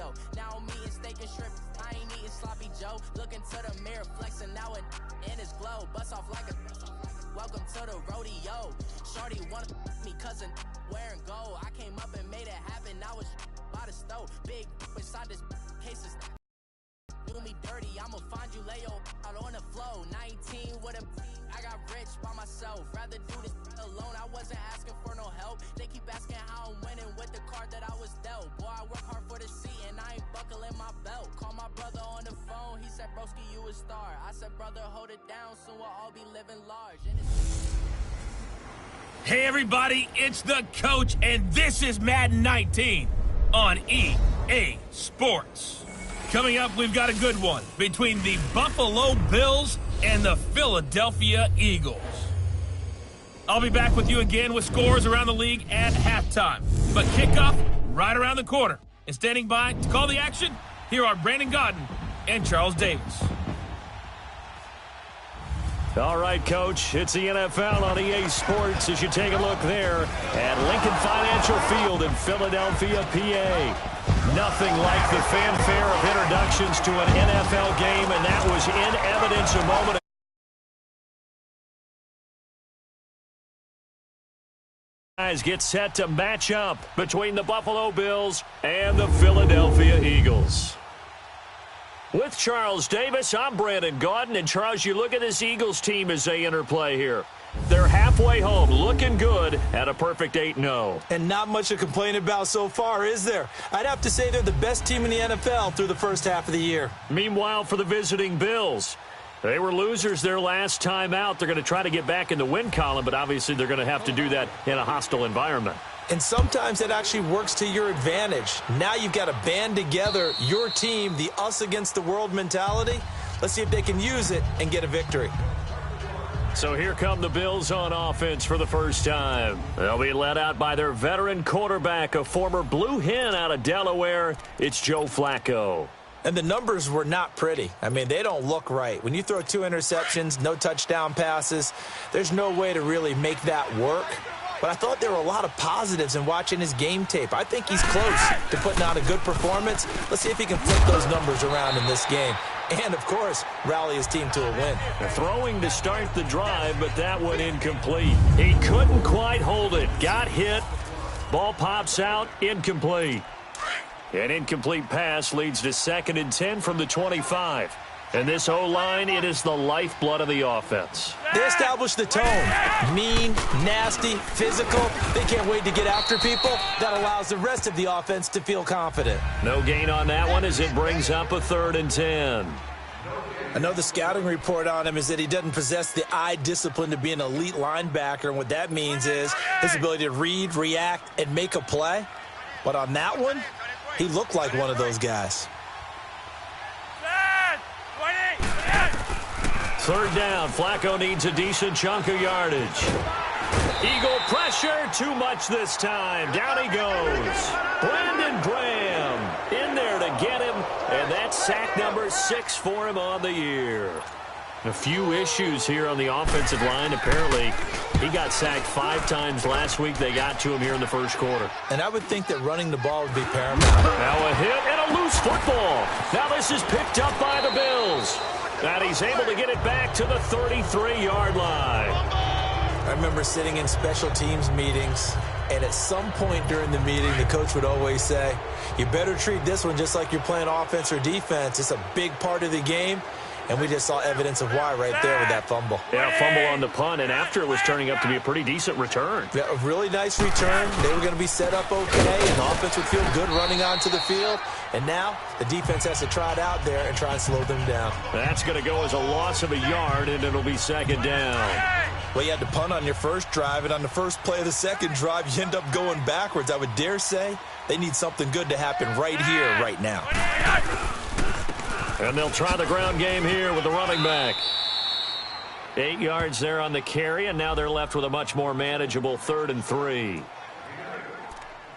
rodeo. Now I'm eating steak and shrimp. I ain't eating sloppy Joe. Looking to the mirror, flexing now and in his glow. Bust off like a welcome to the rodeo. Shorty wanna me cousin wearing gold. I came up and made it happen. I was by the stove. Big inside this case is do me dirty. I'ma find you lay your out on the floor. 19 with a I got rich by myself. Rather do this alone. I wasn't asking for no help. They keep asking how I'm winning with the card that I was dealt. Boy, I work hard for the seat and I ain't buckling my belt. Call my brother on the phone. He said, broski, you a star. I said, brother, hold it down. Soon we'll all be living large. Hey, everybody, it's the coach, and this is Madden 19 on EA Sports. Coming up, we've got a good one between the Buffalo Bills and the Philadelphia Eagles. I'll be back with you again with scores around the league at halftime. But kickoff right around the corner. And standing by to call the action, here are Brandon Godden and Charles Davis. All right, Coach, it's the NFL on EA Sports as you take a look there at Lincoln Financial Field in Philadelphia, PA. Nothing like the fanfare of introductions to an NFL game, and that was in evidence a moment ago. Guys get set to match up between the Buffalo Bills and the Philadelphia Eagles. With Charles Davis, I'm Brandon Gaudin. And, Charles, you look at this Eagles team as they interplay here. They're halfway home, looking good at a perfect 8-0. And not much to complain about so far, is there? I'd have to say they're the best team in the NFL through the first half of the year. Meanwhile, for the visiting Bills, they were losers their last time out. They're going to try to get back in the win column, but obviously they're going to have to do that in a hostile environment. And sometimes that actually works to your advantage. Now you've got to band together your team, the us against the world mentality. Let's see if they can use it and get a victory. So here come the Bills on offense for the first time. They'll be led out by their veteran quarterback, a former Blue Hen out of Delaware. It's Joe Flacco. And the numbers were not pretty. I mean, they don't look right. When you throw 2 interceptions, no touchdown passes, there's no way to really make that work. But I thought there were a lot of positives in watching his game tape. I think he's close to putting out a good performance. Let's see if he can flip those numbers around in this game. And, of course, rally his team to a win. Throwing to start the drive, but that one incomplete. He couldn't quite hold it. Got hit. Ball pops out. Incomplete. An incomplete pass leads to 2nd and 10 from the 25. And this O-line, it is the lifeblood of the offense. They established the tone. Mean, nasty, physical. They can't wait to get after people. That allows the rest of the offense to feel confident. No gain on that one as it brings up a 3rd and 10. I know the scouting report on him is that he doesn't possess the eye discipline to be an elite linebacker. And what that means is his ability to read, react, and make a play. But on that one, he looked like one of those guys. 3rd down. Flacco needs a decent chunk of yardage. Eagle pressure. Too much this time. Down he goes. Brandon Graham in there to get him. And that's sack number 6 for him on the year. A few issues here on the offensive line. Apparently, he got sacked 5 times last week. They got to him here in the first quarter. And I would think that running the ball would be paramount. Now a hit and a loose football. Now this is picked up by the Bills. And he's able to get it back to the 33-yard line. I remember sitting in special teams meetings, and at some point during the meeting, the coach would always say, you better treat this one just like you're playing offense or defense. It's a big part of the game. And we just saw evidence of why right there with that fumble. Yeah, fumble on the punt, and after it was turning up to be a pretty decent return. Yeah, a really nice return. They were going to be set up okay, and the offense would feel good running onto the field. And now the defense has to try it out there and try and slow them down. That's going to go as a loss of a yard, and it'll be 2nd down. Well, you had to punt on your first drive, and on the first play of the second drive, you end up going backwards. I would dare say they need something good to happen right here, right now. And they'll try the ground game here with the running back. 8 yards there on the carry, and now they're left with a much more manageable 3rd and 3.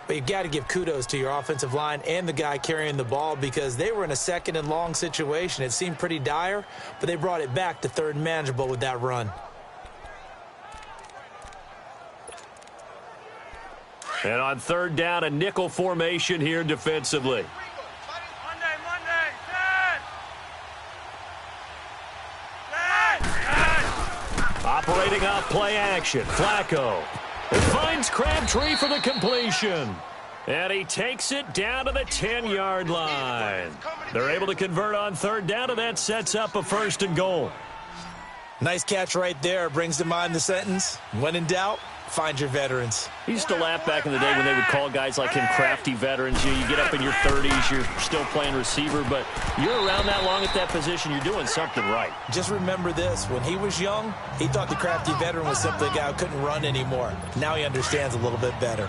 But you've got to give kudos to your offensive line and the guy carrying the ball because they were in a 2nd and long situation. It seemed pretty dire, but they brought it back to 3rd and manageable with that run. And on 3rd down, a nickel formation here defensively. off play action. Flacco. It finds Crabtree for the completion. And he takes it down to the 10-yard line. They're able to convert on third down, and that sets up a 1st and goal. Nice catch right there. Brings to mind the sentence, when in doubt, find your veterans. I used to laugh back in the day when they would call guys like him crafty veterans. You get up in your 30s, you're still playing receiver, but you're around that long at that position, you're doing something right. Just remember this. When he was young, he thought the crafty veteran was simply a guy who couldn't run anymore. Now he understands a little bit better.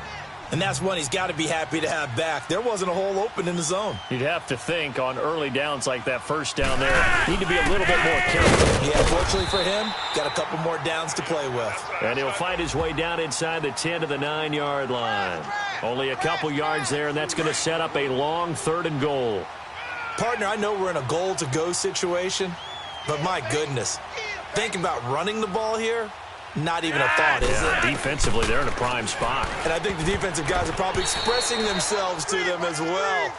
And that's one he's got to be happy to have back. There wasn't a hole open in the zone. You'd have to think on early downs like that first down there, need to be a little bit more careful. Yeah, fortunately for him, got a couple more downs to play with. And he'll find his way down inside the 10 to the 9-yard line. Only a couple yards there, and that's going to set up a long 3rd and goal. Partner, I know we're in a goal-to-go situation, but my goodness, think about running the ball here. Not even a thought, is it? Defensively, they're in a prime spot. And I think the defensive guys are probably expressing themselves to them as well.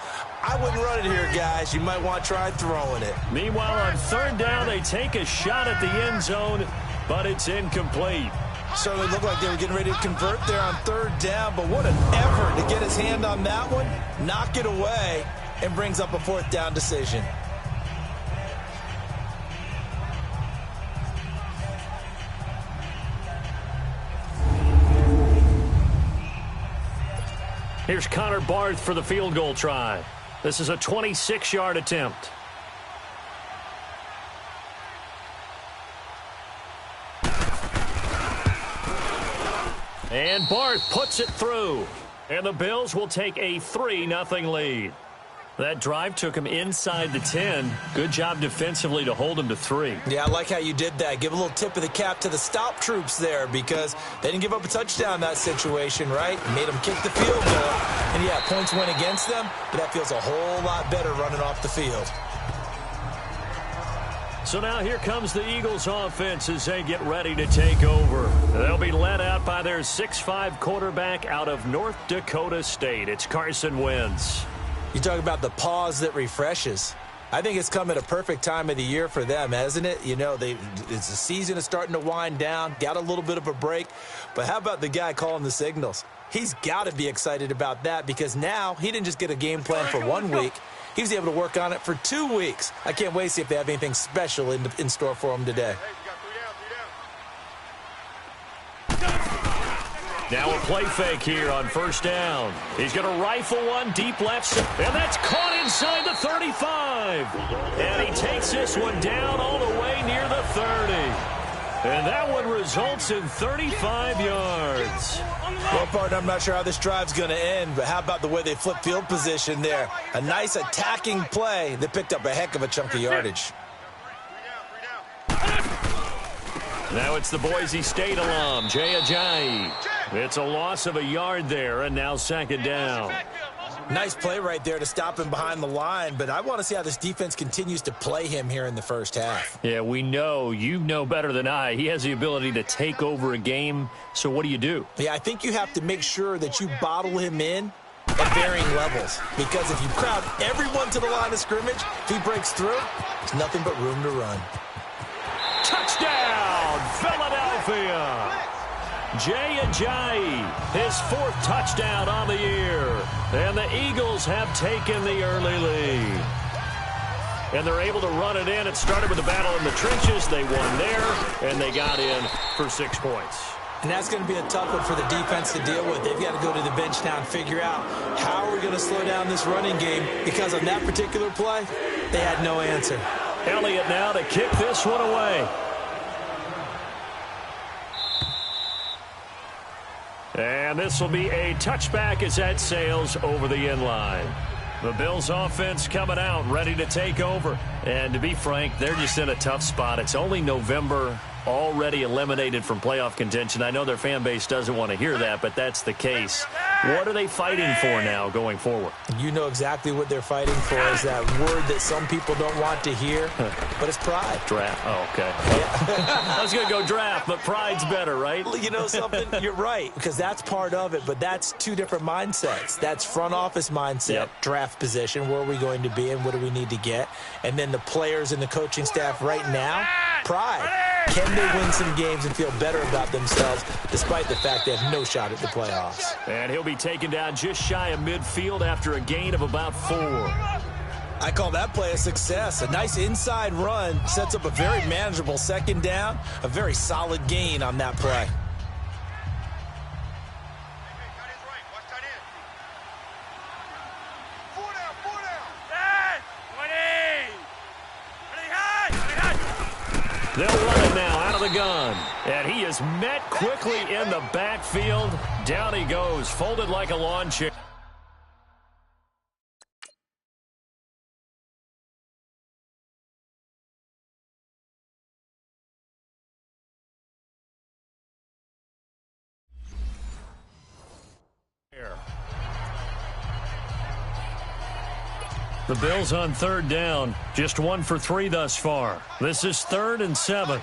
I wouldn't run it here, guys. You might want to try throwing it. Meanwhile, on 3rd down, they take a shot at the end zone, but it's incomplete. Certainly looked like they were getting ready to convert there on 3rd down, but what an effort to get his hand on that one, knock it away, and brings up a 4th down decision. Here's Connor Barth for the field goal try. This is a 26-yard attempt. And Barth puts it through. And the Bills will take a 3-0 lead. That drive took him inside the 10. Good job defensively to hold him to 3. Yeah, I like how you did that. Give a little tip of the cap to the stop troops there because they didn't give up a touchdown in that situation, right? Made them kick the field goal. And, yeah, points went against them, but that feels a whole lot better running off the field. So now here comes the Eagles offense as they get ready to take over. They'll be led out by their 6'5" quarterback out of North Dakota State. It's Carson Wentz. You talk about the pause that refreshes. I think it's come at a perfect time of the year for them, hasn't it? You know, it's the season is starting to wind down, got a little bit of a break. But how about the guy calling the signals? He's got to be excited about that because now he didn't just get a game plan for 1 week. He was able to work on it for 2 weeks. I can't wait to see if they have anything special in store for him today. Now a play fake here on 1st down. He's going to rifle one deep left, and that's caught inside the 35. And he takes this one down all the way near the 30. And that one results in 35 yards. Well, partner, I'm not sure how this drive's going to end, but how about the way they flip field position there? A nice attacking play that picked up a heck of a chunk of yardage. Now it's the Boise State alum, Jay Ajayi. It's a loss of a yard there, and now 2nd down. Nice play right there to stop him behind the line, but I want to see how this defense continues to play him here in the first half. Yeah, we know. You know better than I. He has the ability to take over a game, so what do? Yeah, I think you have to make sure that you bottle him in at varying levels, because if you crowd everyone to the line of scrimmage, if he breaks through, there's nothing but room to run. Touchdown, Philadelphia! Jay Ajayi, his 4th touchdown on the year. And the Eagles have taken the early lead. And they're able to run it in. It started with a battle in the trenches. They won there, and they got in for 6 points. And that's going to be a tough one for the defense to deal with. They've got to go to the bench now and figure out how are we going to slow down this running game, because on that particular play, they had no answer. Elliott now to kick this one away. And this will be a touchback as that sails over the end line. The Bills offense coming out, ready to take over. And to be frank, they're just in a tough spot. It's only November, already eliminated from playoff contention. I know their fan base doesn't want to hear that, but that's the case. What are they fighting for now going forward? You know exactly what they're fighting for is that word that some people don't want to hear, but it's pride. Draft. Oh, okay. Yeah. I was going to go draft, but pride's better, right? You know something? You're right, because that's part of it, but that's 2 different mindsets. That's front office mindset, draft position, where are we going to be and what do we need to get? And then the players and the coaching staff right now, pride. Can they win some games and feel better about themselves despite the fact they have no shot at the playoffs? And he'll be taken down just shy of midfield after a gain of about 4. I call that play a success. A nice inside run sets up a very manageable second down, a very solid gain on that play. They'll run it now out of the gun. And he is met quickly in the backfield. Down he goes, folded like a lawn chair. The Bills on third down, just 1 for 3 thus far. This is 3rd and 7.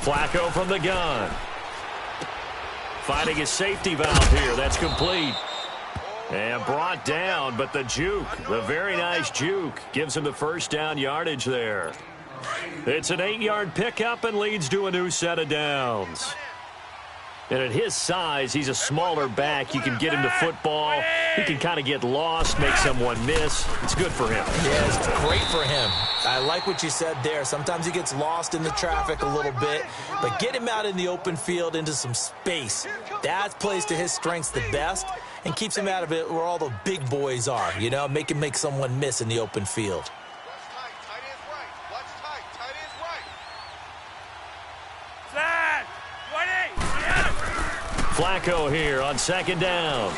Flacco from the gun. Finding his safety valve here. That's complete. And brought down, but the juke, the very nice juke, gives him the first down yardage there. It's an 8-yard pickup and leads to a new set of downs. And at his size, he's a smaller back. You can get him to football. He can kind of get lost, make someone miss. It's good for him. Yeah, it's great for him. I like what you said there. Sometimes he gets lost in the traffic a little bit, but get him out in the open field into some space. That plays to his strengths the best and keeps him out of it where all the big boys are, you know, make him make someone miss in the open field. Flacco here on second down.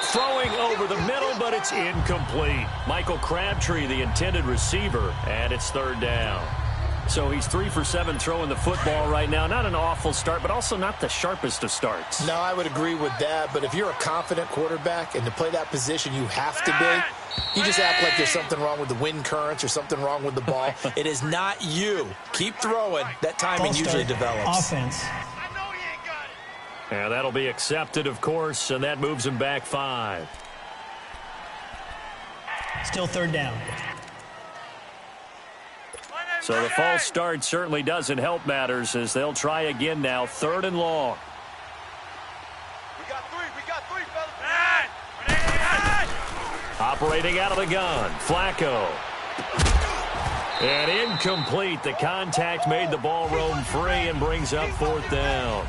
Throwing over the middle, but it's incomplete. Michael Crabtree, the intended receiver, and it's third down. So he's 3 for 7 throwing the football right now. Not an awful start, but also not the sharpest of starts. No, I would agree with that, but if you're a confident quarterback and to play that position you have to be, you just act like there's something wrong with the wind currents or something wrong with the ball. It is not you. Keep throwing. That timing usually develops. Offense. Yeah, that'll be accepted, of course, and that moves him back 5. Still third down. So the false start certainly doesn't help matters as they'll try again now, 3rd and long. We got three, fellas. Operating out of the gun, Flacco. And incomplete. The contact made the ball roam free and brings up 4th down.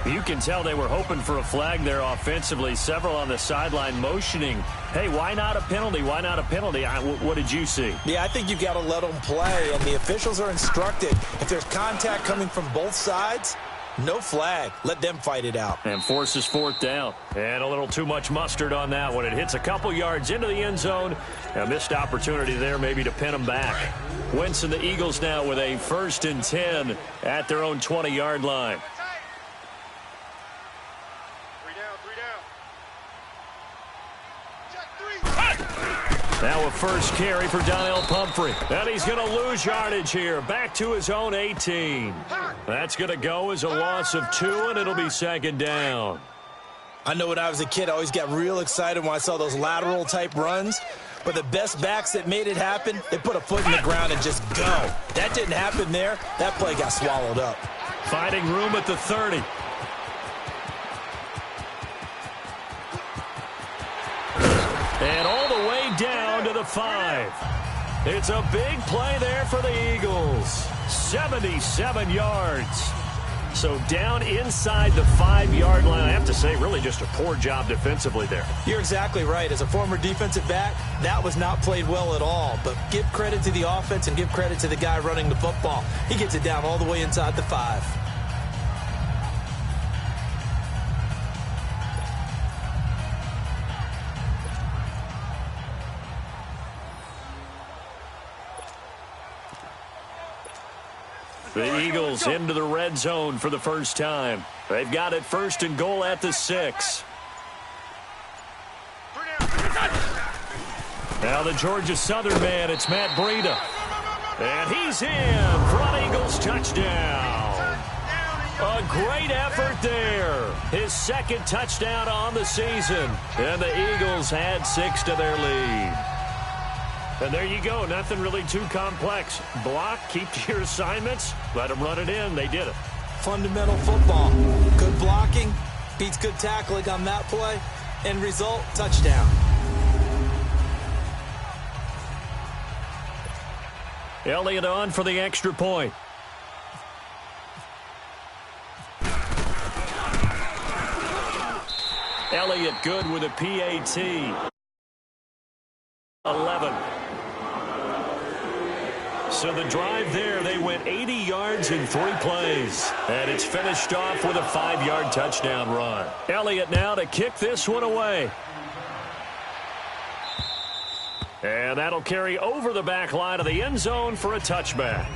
You can tell they were hoping for a flag there offensively. Several on the sideline motioning, hey, why not a penalty? Why not a penalty? What did you see? Yeah, I think you've got to let them play, and the officials are instructed. If there's contact coming from both sides, no flag. Let them fight it out. And forces 4th down. And a little too much mustard on that one. It hits a couple yards into the end zone. A missed opportunity there maybe to pin them back. Wentz and the Eagles now with a 1st and 10 at their own 20-yard line. Now a first carry for Donnell Pumphrey. And he's going to lose yardage here. Back to his own 18. That's going to go as a loss of 2, and it'll be 2nd down. I know when I was a kid, I always got real excited when I saw those lateral-type runs. But the best backs that made it happen, they put a foot in the ground and just go. That didn't happen there. That play got swallowed up. Finding room at the 30. And all the way down to the 5. It's a big play there for the Eagles. 77 yards. So down inside the 5-yard line. I have to say, really just a poor job defensively there. You're exactly right. As a former defensive back, that was not played well at all. But give credit to the offense and give credit to the guy running the football. He gets it down all the way inside the 5. The Eagles into the red zone for the first time. They've got it 1st and goal at the 6. Now the Georgia Southern man, it's Matt Breida. And he's in for an Eagles touchdown. A great effort there. His second touchdown on the season. And the Eagles had 6 to their lead. And there you go. Nothing really too complex. Block, keep to your assignments, let them run it in. They did it. Fundamental football. Good blocking beats good tackling on that play. End result, touchdown. Elliott on for the extra point. Elliott good with a PAT. 11. So the drive there, they went 80 yards in 3 plays. And it's finished off with a 5-yard touchdown run. Elliott now to kick this one away. And that'll carry over the back line of the end zone for a touchback.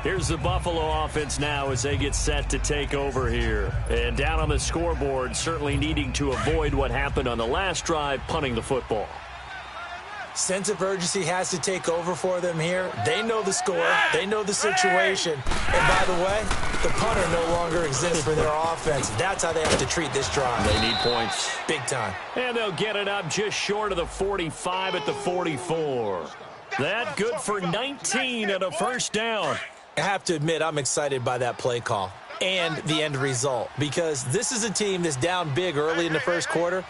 Here's the Buffalo offense now as they get set to take over here. And down on the scoreboard, certainly needing to avoid what happened on the last drive, punting the football. Sense of urgency has to take over for them here. They know the score. They know the situation. And by the way, the punter no longer exists for their offense. That's how they have to treat this drive. They need points. Big time. And they'll get it up just short of the 45 at the 44. That good for 19 and a first down. I have to admit, I'm excited by that play call and the end result because this is a team that's down big early in the first quarter,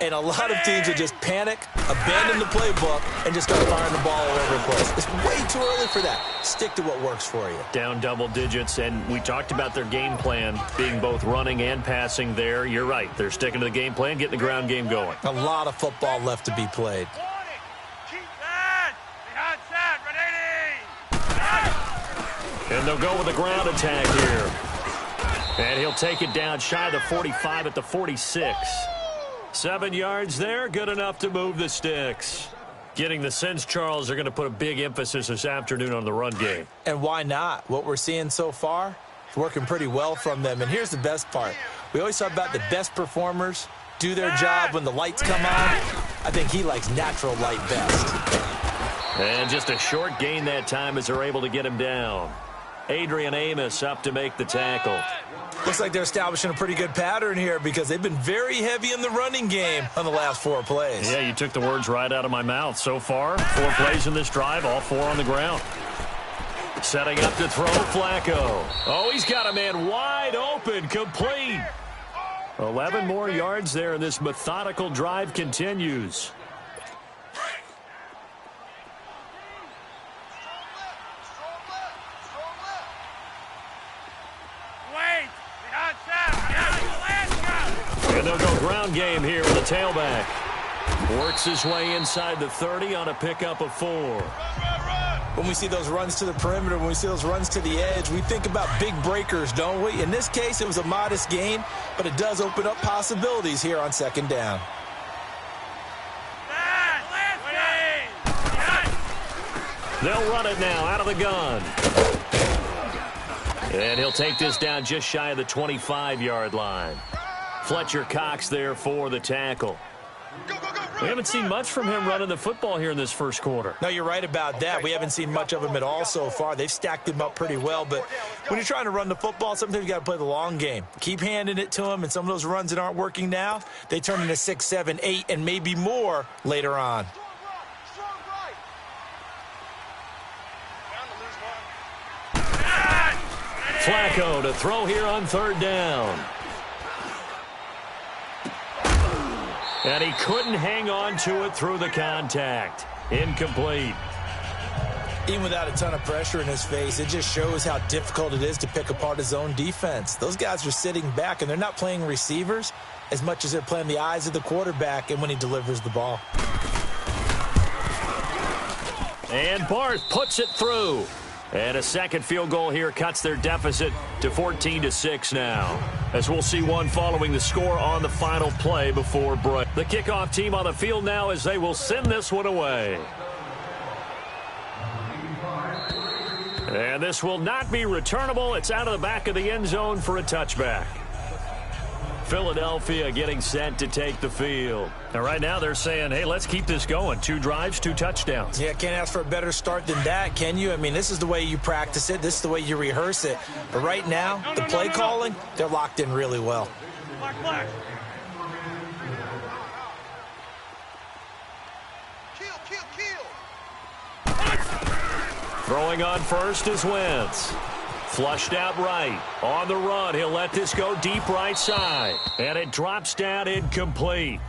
and a lot of teams will just panic, abandon the playbook, and just start firing the ball all over the place. It's way too early for that. Stick to what works for you. Down double digits, and we talked about their game plan being both running and passing there. You're right. They're sticking to the game plan, getting the ground game going. A lot of football left to be played. And they'll go with a ground attack here. And he'll take it down shy of the 45 at the 46. 7 yards there, good enough to move the sticks. Getting the sense, Charles, are going to put a big emphasis this afternoon on the run game. And why not? What we're seeing so far is working pretty well from them. And here's the best part. We always talk about the best performers do their job when the lights come on. I think he likes natural light best. And just a short gain that time as they're able to get him down. Adrian Amos up to make the tackle. Looks like they're establishing a pretty good pattern here because they've been very heavy in the running game on the last 4 plays. Yeah, you took the words right out of my mouth. So far, 4 plays in this drive, all 4 on the ground. Setting up to throw, Flacco. Oh, he's got a man wide open, complete. 11 more yards there, and this methodical drive continues. And they'll go ground game here with the tailback. Works his way inside the 30 on a pickup of 4. When we see those runs to the perimeter, when we see those runs to the edge, we think about big breakers, don't we? In this case, it was a modest gain, but it does open up possibilities here on second down. They'll run it now out of the gun. And he'll take this down just shy of the 25-yard line. Fletcher Cox there for the tackle. We haven't seen much from him running the football here in this first quarter. No, you're right about that. We haven't seen much of him at all so far. They've stacked him up pretty well, but when you're trying to run the football, sometimes you got to play the long game. Keep handing it to him, and some of those runs that aren't working now, they turn into 6, 7, 8, and maybe more later on. Flacco to throw here on third down. And he couldn't hang on to it through the contact. Incomplete. Even without a ton of pressure in his face, it just shows how difficult it is to pick apart his own defense. Those guys are sitting back, and they're not playing receivers as much as they're playing the eyes of the quarterback and when he delivers the ball. And Barth puts it through. And a second field goal here cuts their deficit to 14-6 now. As we'll see one following the score on the final play before break. The kickoff team on the field now as they will send this one away. And this will not be returnable. It's out of the back of the end zone for a touchback. Philadelphia getting set to take the field. Now, right now, they're saying, hey, let's keep this going. 2 drives, 2 touchdowns. Yeah, can't ask for a better start than that, can you? I mean, this is the way you practice it. This is the way you rehearse it. But right now, the play calling, they're locked in really well. Black. Kill. Throwing on first is Wentz. Flushed out right. On the run, he'll let this go deep right side. And it drops down incomplete.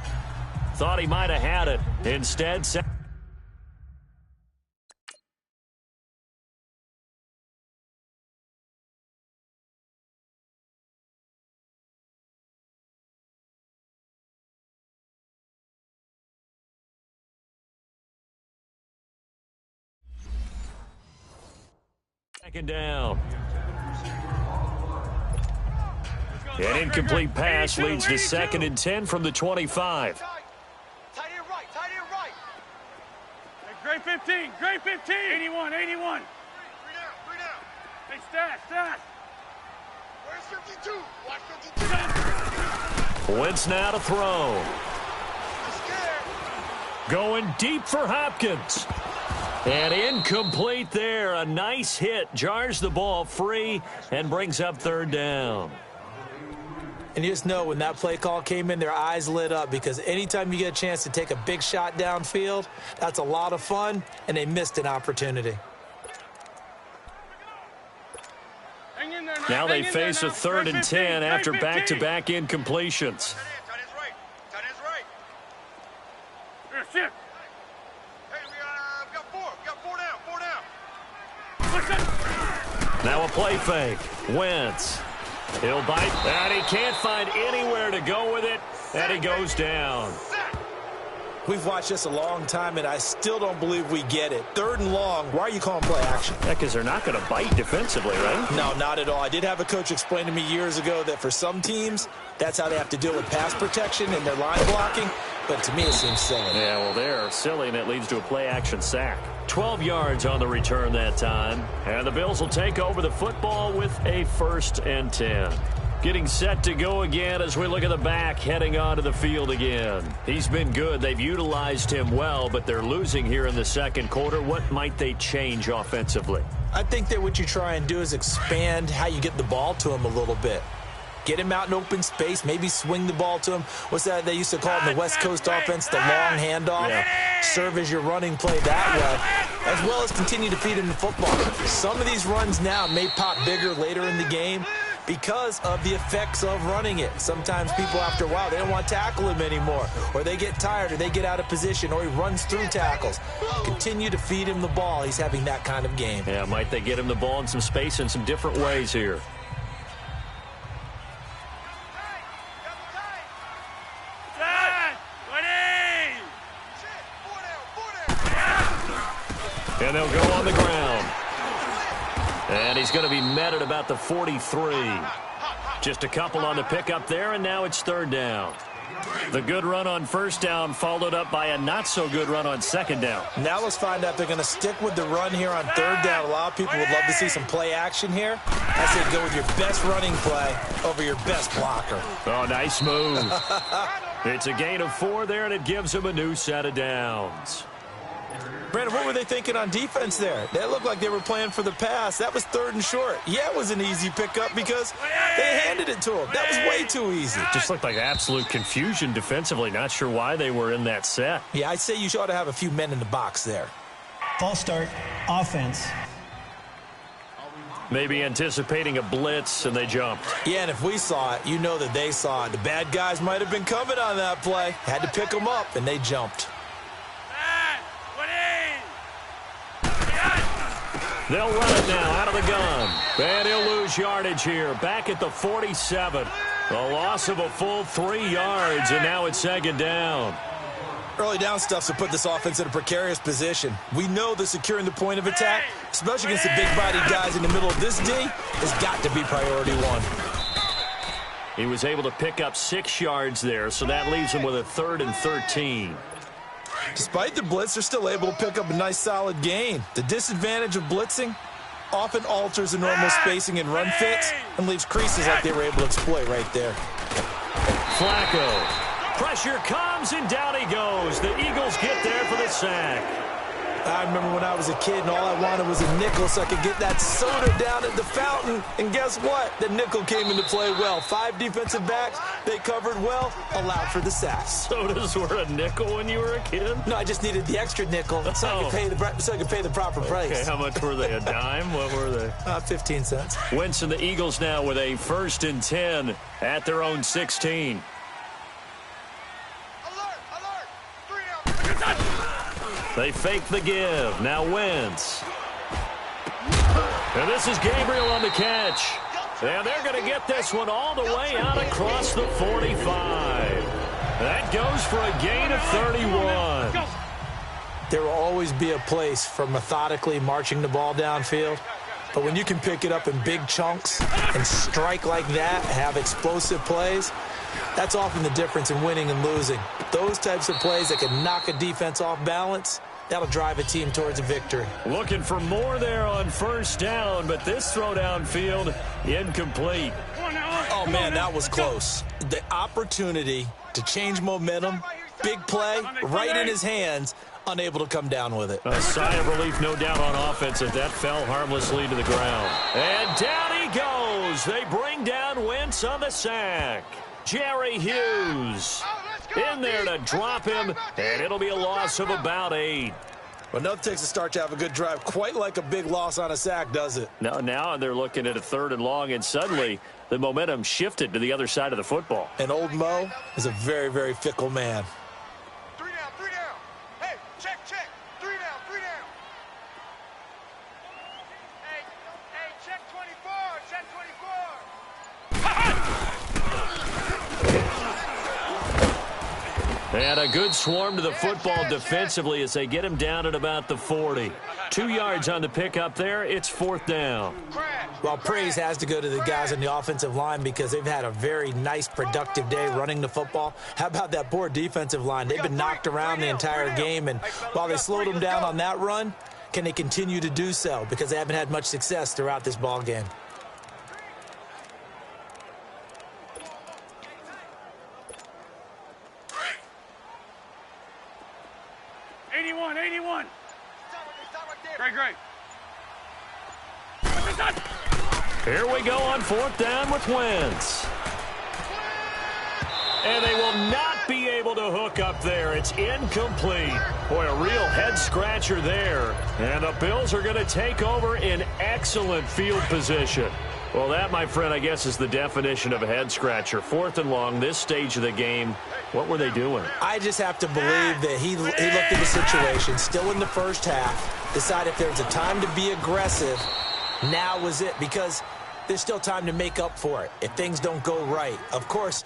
Thought he might have had it. Instead, second down. An incomplete pass leads to 2nd and 10 from the 25. Tight end right. Hey, grade 15. 81. Three down. Hey, stat. Where's 52? Watch 52. Wentz now to throw. I'm scared. Going deep for Hopkins. And incomplete there. A nice hit. Jars the ball free and brings up 3rd down. And you just know when that play call came in, their eyes lit up because anytime you get a chance to take a big shot downfield, that's a lot of fun, and they missed an opportunity. Now they face a 3rd and 10 after back-to-back incompletions. Tight end's right. Shift. Hey, we got 4 down. Now a play fake. Wentz. He'll bite, and he can't find anywhere to go with it, and he goes down. We've watched this a long time, and I still don't believe we get it. 3rd and long, why are you calling play action? Yeah, because they're not going to bite defensively, right? No, not at all. I did have a coach explain to me years ago that for some teams, that's how they have to deal with pass protection and their line blocking, but to me it seems silly. Yeah, well, they're silly, and it leads to a play-action sack. 12 yards on the return that time, and the Bills will take over the football with a 1st and 10. Getting set to go again as we look at the back heading onto the field again. He's been good. They've utilized him well, but they're losing here in the 2nd quarter. What might they change offensively? I think that what you try and do is expand how you get the ball to him a little bit. Get him out in open space, maybe swing the ball to him. What's that they used to call in the West Coast offense, the long handoff? Yeah. Serve as your running play that way, as well as continue to feed him the football. Some of these runs now may pop bigger later in the game because of the effects of running it. Sometimes people, after a while, they don't want to tackle him anymore, or they get tired, or they get out of position, or he runs through tackles. Continue to feed him the ball. He's having that kind of game. Yeah, might they get him the ball in some space in some different ways here? And they'll go on the ground. And he's going to be met at about the 43. Just a couple on the pickup there, and now it's 3rd down. The good run on 1st down followed up by a not-so-good run on 2nd down. Now let's find out if they're going to stick with the run here on 3rd down. A lot of people would love to see some play action here. I say go with your best running play over your best blocker. Oh, nice move. It's a gain of 4 there, and it gives him a new set of downs. Brandon, what were they thinking on defense there? They looked like they were playing for the pass. That was 3rd and short. Yeah, it was an easy pickup because they handed it to him. That was way too easy. Just looked like absolute confusion defensively. Not sure why they were in that set. Yeah, I'd say you ought to have a few men in the box there. False start, offense. Maybe anticipating a blitz, and they jumped. Yeah, and if we saw it, you know that they saw it. The bad guys might have been coming on that play. Had to pick them up, and they jumped. They'll run it now out of the gun. And he'll lose yardage here. Back at the 47. A loss of a full 3 yards, and now it's 2nd down. Early down stuffs will put this offense in a precarious position. We know that securing the point of attack, especially against the big-bodied guys in the middle of this D, has got to be priority 1. He was able to pick up 6 yards there, so that leaves him with a 3rd and 13. Despite the blitz, they're still able to pick up a nice, solid gain. The disadvantage of blitzing often alters the normal spacing and run fits and leaves creases like they were able to exploit right there. Flacco. Pressure comes, and down he goes. The Eagles get there for the sack. I remember when I was a kid and all I wanted was a nickel so I could get that soda down at the fountain. And guess what? The nickel came into play well. 5 defensive backs, they covered well, allowed for the sack. Sodas were a nickel when you were a kid? No, I just needed the extra nickel so I could pay the proper price. Okay, how much were they? A dime? What were they? 15 cents. Wentz and the Eagles now with a 1st and 10 at their own 16. They fake the give. Now Wentz. And this is Gabriel on the catch. And they're going to get this one all the way out across the 45. That goes for a gain of 31. There will always be a place for methodically marching the ball downfield. But when you can pick it up in big chunks and strike like that, have explosive plays, that's often the difference in winning and losing. Those types of plays that can knock a defense off balance, that'll drive a team towards a victory. Looking for more there on 1st down, but this throw downfield, incomplete. Oh, man, that was close. The opportunity to change momentum, big play, right in his hands, unable to come down with it. A sigh of relief, no doubt, on offense as that fell harmlessly to the ground. And down he goes. They bring down Wentz on the sack. Jerry Hughes in there to drop him, and it'll be a loss of about 8. Well, nothing takes a start to have a good drive quite like a big loss on a sack, does it? Now they're looking at a 3rd and long, and suddenly the momentum shifted to the other side of the football. And old Mo is a very, very fickle man. 3 down, 3 down. Hey, check. 3 down, 3 down. Hey, check 24, check 24. And a good swarm to the football defensively as they get him down at about the 40. 2 yards on the pickup there. It's 4th down. Well, praise has to go to the guys on the offensive line because they've had a very nice, productive day running the football. How about that poor defensive line? They've been knocked around the entire game, and while they slowed them down on that run, can they continue to do so? Because they haven't had much success throughout this ball game. Great. Here we go on 4th down with Wentz. And they will not be able to hook up there. It's incomplete. Boy, a real head-scratcher there. And the Bills are going to take over in excellent field position. Well, that, my friend, I guess is the definition of a head-scratcher. 4th and long, this stage of the game. What were they doing? I just have to believe that he looked at the situation, still in the first half, decided if there's a time to be aggressive, now was it, because there's still time to make up for it if things don't go right. Of course,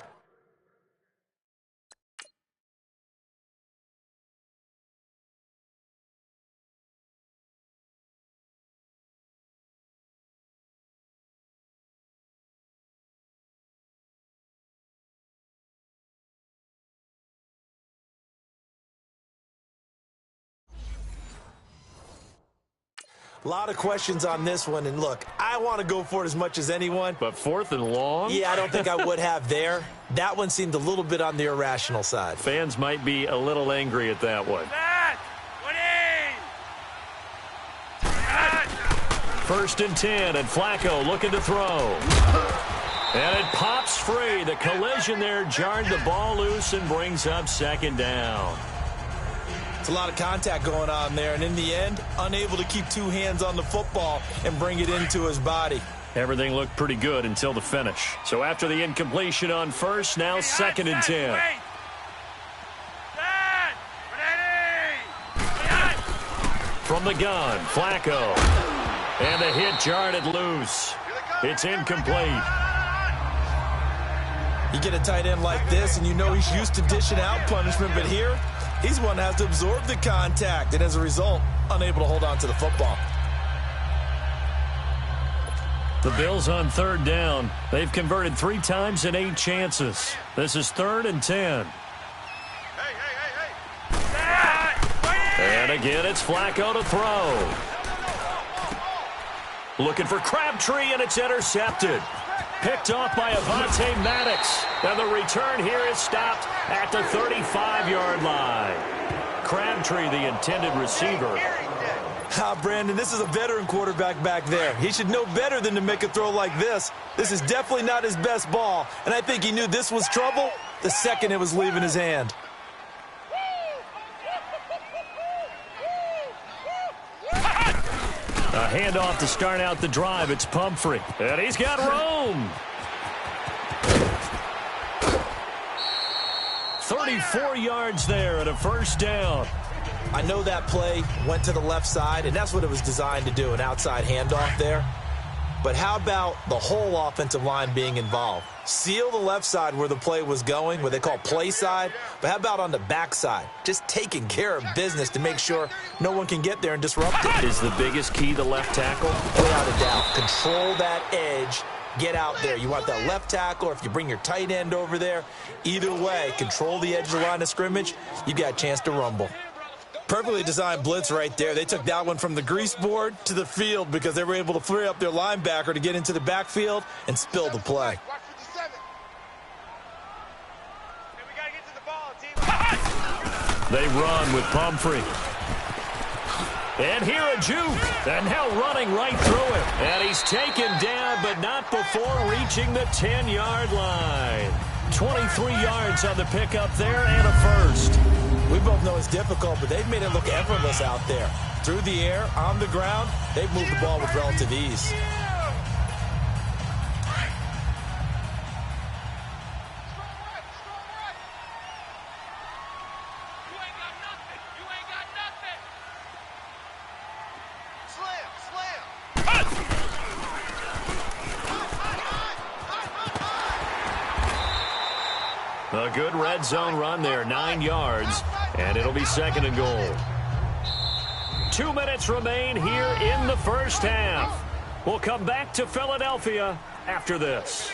a lot of questions on this one, and look, I want to go for it as much as anyone. But 4th and long? Yeah, I don't think I would have there. That one seemed a little bit on the irrational side. Fans might be a little angry at that one. 1st and 10, and Flacco looking to throw. And it pops free. The collision there jarred the ball loose and brings up 2nd down. It's a lot of contact going on there, and in the end, unable to keep 2 hands on the football and bring it into his body. Everything looked pretty good until the finish. So after the incompletion on 1st, now 2nd and 10. From the gun, Flacco. And the hit jarred it loose. It's incomplete. You get a tight end like this, and you know he's used to dishing out punishment, but here, he's one that has to absorb the contact, and as a result, unable to hold on to the football. The Bills on 3rd down. They've converted 3 times in 8 chances. This is 3rd and 10. And again, it's Flacco to throw. Looking for Crabtree, and it's intercepted. picked off by Avonte Maddox. And the return here is stopped at the 35-yard line. Crabtree, the intended receiver. Brandon, this is a veteran quarterback back there. He should know better than to make a throw like this. This is definitely not his best ball, and I think he knew this was trouble the second it was leaving his hand. A handoff to start out the drive. It's Pumphrey, and he's got room. 34 yards there at a first down. I know that play went to the left side, and that's what it was designed to do, an outside handoff there. But how about the whole offensive line being involved? Seal the left side where the play was going, what they call play side, but how about on the back side? Just taking care of business to make sure no one can get there and disrupt it. Is the biggest key the left tackle? Without a doubt. Control that edge. Get out there. You want that left tackle, or if you bring your tight end over there, either way, control the edge of the line of scrimmage, you got a chance to rumble. Perfectly designed blitz right there. They took that one from the grease board to the field because they were able to free up their linebacker to get into the backfield and spill the play. They run with Pumphrey. And here a juke. And now running right through him. And he's taken down, but not before reaching the 10-yard line. 23 yards on the pickup there and a first. We both know it's difficult, but they've made it look effortless out there. Through the air, on the ground, they've moved the ball with relative ease. A good red zone run there, 9 yards, and it'll be second and goal. 2 minutes remain here in the first half. We'll come back to Philadelphia after this.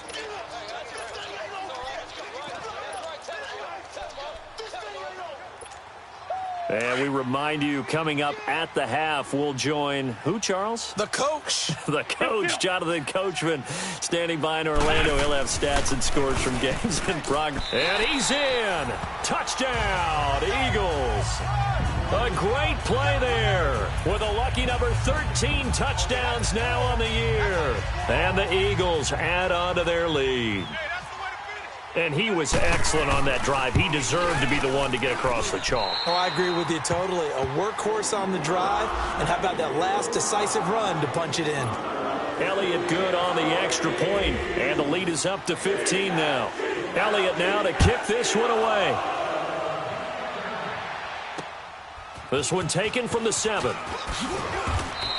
And we remind you, coming up at the half, we'll join who, Charles? The coach. The coach, Jonathan Coachman, standing by in Orlando. He'll have stats and scores from games in progress. And he's in. Touchdown, Eagles. A great play there with a lucky number 13 touchdowns now on the year. And the Eagles add on to their lead. And he was excellent on that drive. He deserved to be the one to get across the chalk. Oh, I agree with you totally. A workhorse on the drive, and how about that last decisive run to punch it in? Elliott good on the extra point, and the lead is up to 15 now. Elliott now to kick this one away. This one taken from the 7.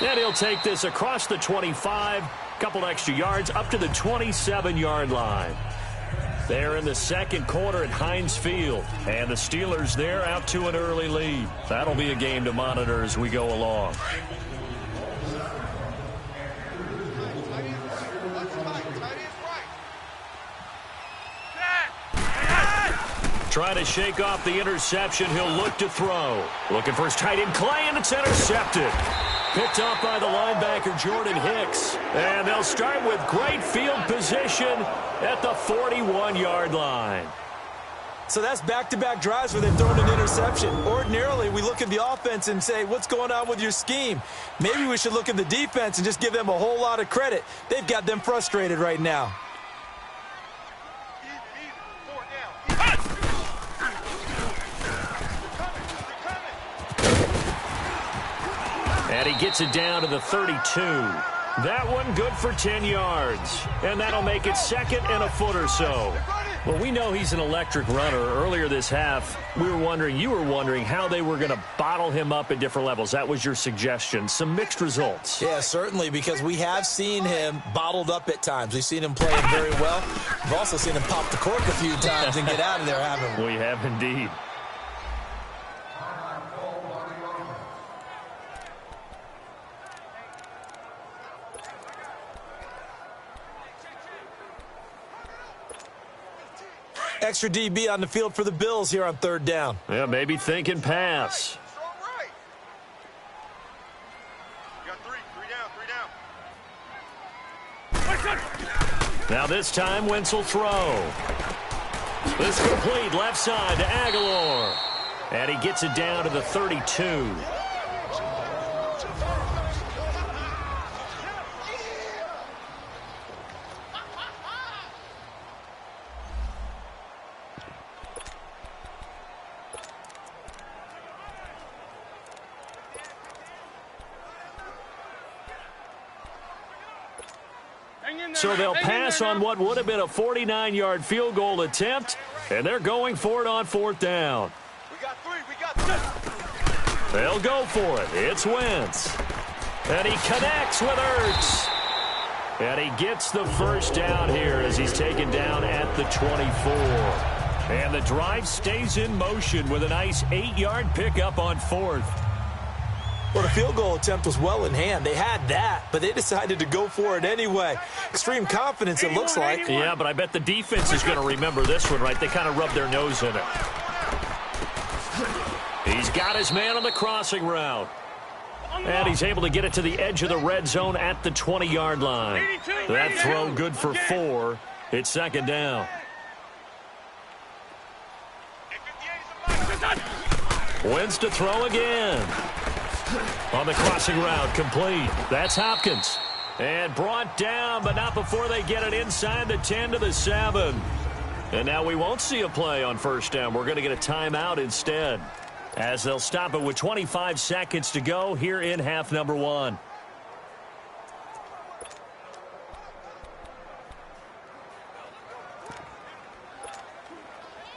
And he'll take this across the 25, couple extra yards up to the 27-yard line. They're in the second quarter at Heinz Field, and the Steelers there out to an early lead. That'll be a game to monitor as we go along. Trying to shake off the interception. He'll look to throw. Looking for his tight end, Clay, and it's intercepted. Picked off by the linebacker, Jordan Hicks. And they'll start with great field position at the 41-yard line. So that's back-to-back drives where they've thrown an interception. Ordinarily, we look at the offense and say, what's going on with your scheme? Maybe we should look at the defense and just give them a whole lot of credit. They've got them frustrated right now. And he gets it down to the 32. That one good for 10 yards. And that'll make it second and a foot or so. Well, we know he's an electric runner. Earlier this half, you were wondering how they were going to bottle him up at different levels. That was your suggestion. Some mixed results. Yeah, certainly, because we have seen him bottled up at times. We've seen him play it very well. We've also seen him pop the cork a few times and get out of there, haven't we? We have indeed. Extra DB on the field for the Bills here on third down. Yeah, maybe thinking pass. Now this time, Wentz will throw. It's complete left side to Aguilar. And he gets it down to the 32. So they'll pass on what would have been a 49-yard field goal attempt, and they're going for it on 4th down. We got three. They'll go for it. It's Wentz. And he connects with Ertz. And he gets the first down here as he's taken down at the 24. And the drive stays in motion with a nice 8-yard pickup on 4th. Well, the field goal attempt was well in hand. They had that, but they decided to go for it anyway. Extreme confidence, it looks like. Yeah, but I bet the defense is going to remember this one, right? They kind of rubbed their nose in it. He's got his man on the crossing route. And he's able to get it to the edge of the red zone at the 20-yard line. That throw good for 4. It's 2nd down. Wentz to throw again. On the crossing route, complete. That's Hopkins. And brought down, but not before they get it inside the 10 to the 7. And now we won't see a play on 1st down. We're going to get a timeout instead, as they'll stop it with 25 seconds to go here in half number 1.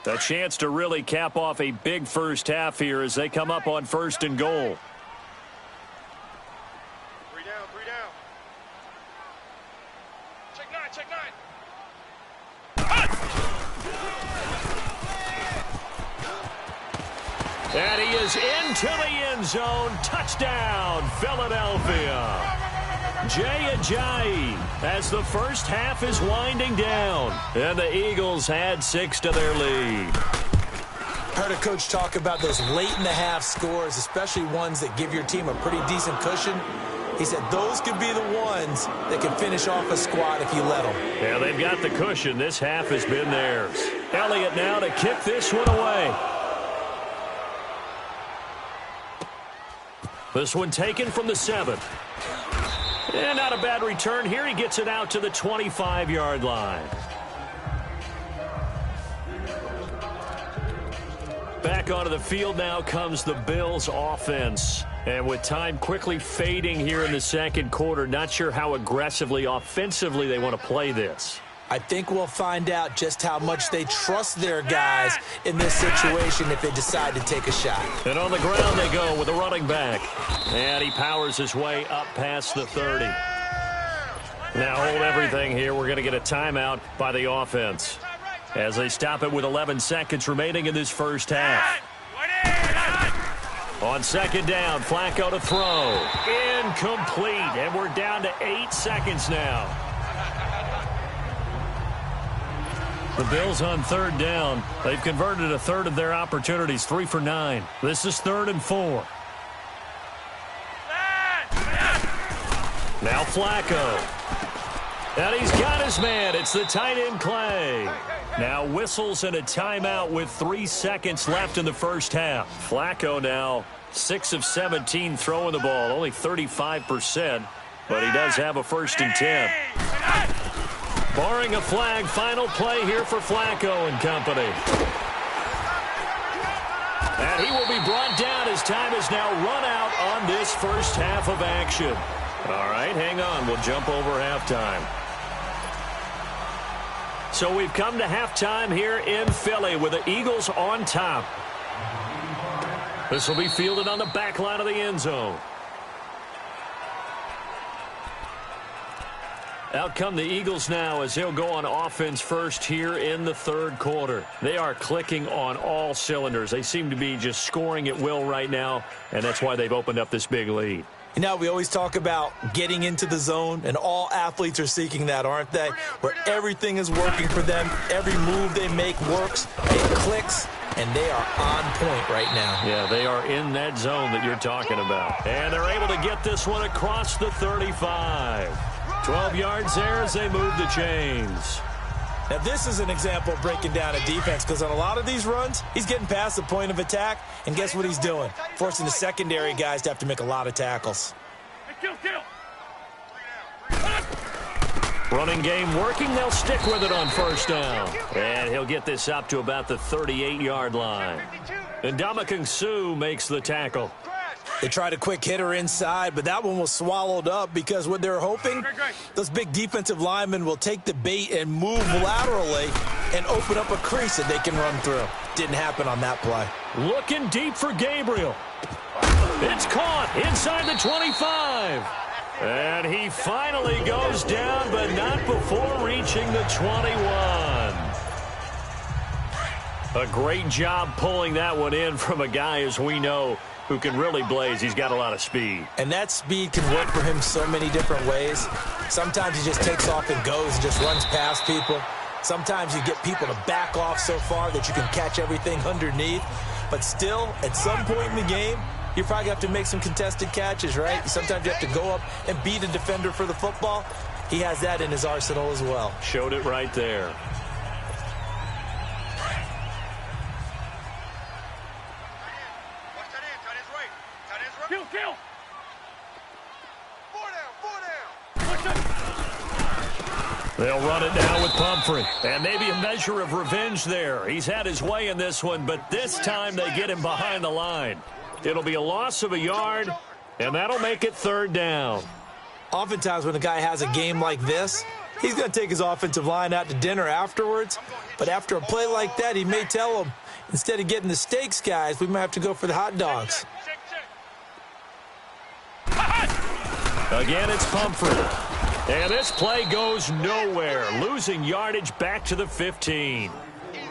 A chance to really cap off a big first half here as they come up on 1st and goal. And he is into the end zone. Touchdown, Philadelphia. Jay Ajayi as the first half is winding down. And the Eagles add 6 to their lead. Heard a coach talk about those late-in-the-half scores, especially ones that give your team a pretty decent cushion. He said those could be the ones that can finish off a squad if you let them. Yeah, they've got the cushion. This half has been theirs. Elliott now to kick this one away. This one taken from the 7. And not a bad return here. He gets it out to the 25-yard line. Back onto the field now comes the Bills offense. And with time quickly fading here in the 2nd quarter, not sure how aggressively, offensively they want to play this. I think we'll find out just how much they trust their guys in this situation if they decide to take a shot. And on the ground they go with a running back. And he powers his way up past the 30. Now hold everything here. We're going to get a timeout by the offense as they stop it with 11 seconds remaining in this first half. On 2nd down, Flacco to throw. Incomplete. And we're down to 8 seconds now. The Bills on 3rd down. They've converted a third of their opportunities, 3 for 9. This is 3rd and 4. Now Flacco. And he's got his man. It's the tight end Clay. Now whistles and a timeout with 3 seconds left in the first half. Flacco now 6 of 17 throwing the ball, only 35%, but he does have a 1st and 10. Barring a flag, final play here for Flacco and company. And he will be brought down as time is now run out on this first half of action. All right, hang on. We'll jump over halftime. So we've come to halftime here in Philly with the Eagles on top. This will be fielded on the back line of the end zone. Out come the Eagles now as they'll go on offense first here in the 3rd quarter. They are clicking on all cylinders. They seem to be just scoring at will right now, and that's why they've opened up this big lead. You know, we always talk about getting into the zone, and all athletes are seeking that, aren't they? Where everything is working for them. Every move they make works. It clicks, and they are on point right now. Yeah, they are in that zone that you're talking about. And they're able to get this one across the 35. 12 yards there as they move the chains. Now, this is an example of breaking down a defense because on a lot of these runs, he's getting past the point of attack, and guess what he's doing? Forcing the secondary guys to have to make a lot of tackles. Kill. Running game working. They'll stick with it on first down. And he'll get this up to about the 38-yard line. And Ndamukong Suh makes the tackle. They tried a quick hitter inside, but that one was swallowed up because what they're hoping, those big defensive linemen will take the bait and move laterally and open up a crease that they can run through. Didn't happen on that play. Looking deep for Gabriel. It's caught inside the 25. And he finally goes down, but not before reaching the 21. A great job pulling that one in from a guy, as we know, who can really blaze. He's got a lot of speed. And that speed can work for him so many different ways. Sometimes he just takes off and goes and just runs past people. Sometimes you get people to back off so far that you can catch everything underneath. But still, at some point in the game, you probably have to make some contested catches, right? Sometimes you have to go up and beat a defender for the football. He has that in his arsenal as well. Showed it right there. Kill. 4 down. They'll run it down with Pumphrey. And maybe a measure of revenge there. He's had his way in this one, but this time they get him behind the line. It'll be a loss of a yard, and that'll make it third down. Oftentimes when a guy has a game like this, he's going to take his offensive line out to dinner afterwards. But after a play like that, he may tell them, instead of getting the steaks, guys, we might have to go for the hot dogs. Again, it's Pumphrey. And this play goes nowhere, losing yardage back to the 15.